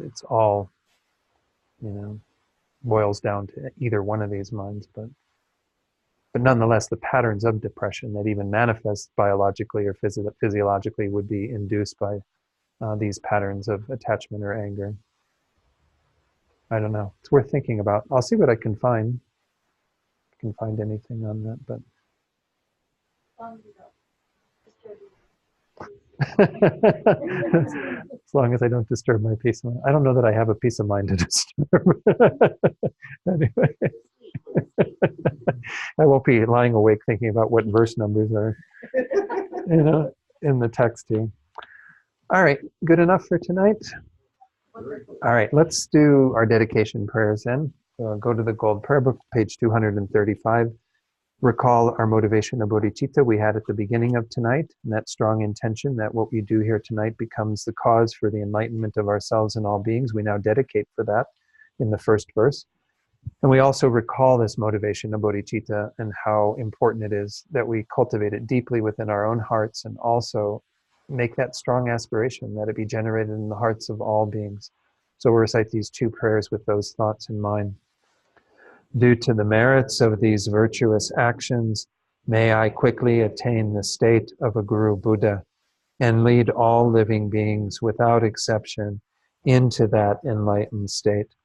it's all, boils down to either one of these minds, but nonetheless, the patterns of depression that even manifest biologically or physiologically would be induced by these patterns of attachment or anger. I don't know. It's worth thinking about. I'll see what I can find. If I can find anything on that, but. As long as I don't disturb my peace of mind. I don't know that I have a peace of mind to disturb. Anyway. I won't be lying awake thinking about what verse numbers are, in the text here. All right, good enough for tonight? All right, let's do our dedication prayers then. Go to the Gold Prayer Book, page 235. Recall our motivation of bodhicitta we had at the beginning of tonight, and that strong intention that what we do here tonight becomes the cause for the enlightenment of ourselves and all beings. We now dedicate for that in the first verse. And we also recall this motivation of bodhicitta and how important it is that we cultivate it deeply within our own hearts, and also make that strong aspiration that it be generated in the hearts of all beings. So we'll recite these two prayers with those thoughts in mind. Due to the merits of these virtuous actions, may I quickly attain the state of a Guru Buddha and lead all living beings without exception into that enlightened state.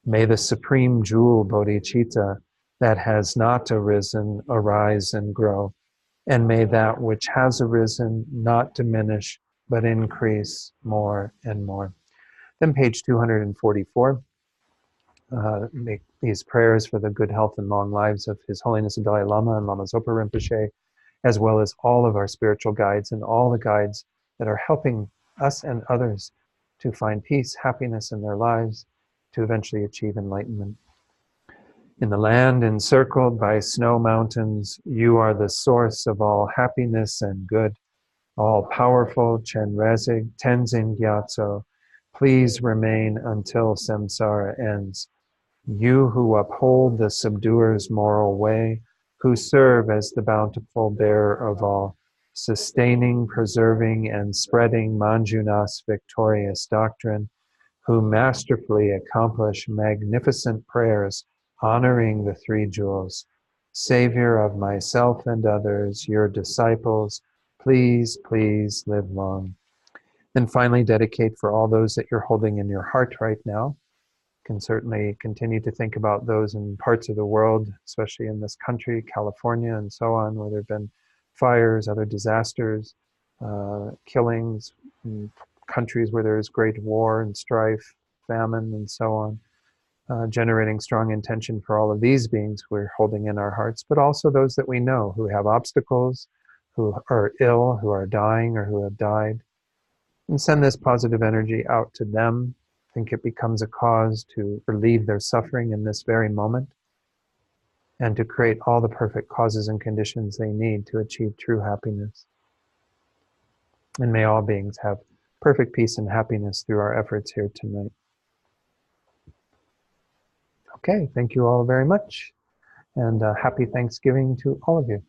May the supreme jewel bodhicitta that has not arisen arise and grow, and may that which has arisen not diminish but increase more and more. Then page 244. Make these prayers for the good health and long lives of His Holiness the Dalai Lama and Lama Zopa Rinpoche, as well as all of our spiritual guides and all the guides that are helping us and others to find peace, happiness in their lives, to eventually achieve enlightenment. In the land encircled by snow mountains, you are the source of all happiness and good. All-powerful Chenrezig Tenzin Gyatso, please remain until samsara ends. You who uphold the subduer's moral way, who serve as the bountiful bearer of all, sustaining, preserving, and spreading Manjunath's victorious doctrine, who masterfully accomplish magnificent prayers honoring the three jewels. Savior of myself and others, your disciples, please, please live long. And finally, dedicate for all those that you're holding in your heart right now. Can certainly continue to think about those in parts of the world, especially in this country, California and so on, where there have been fires, other disasters, killings, in countries where there is great war and strife, famine, and so on, generating strong intention for all of these beings we're holding in our hearts, but also those that we know who have obstacles, who are ill, who are dying, or who have died. And send this positive energy out to them. I think it becomes a cause to relieve their suffering in this very moment and to create all the perfect causes and conditions they need to achieve true happiness. And may all beings have perfect peace and happiness through our efforts here tonight. Okay, thank you all very much, and happy Thanksgiving to all of you.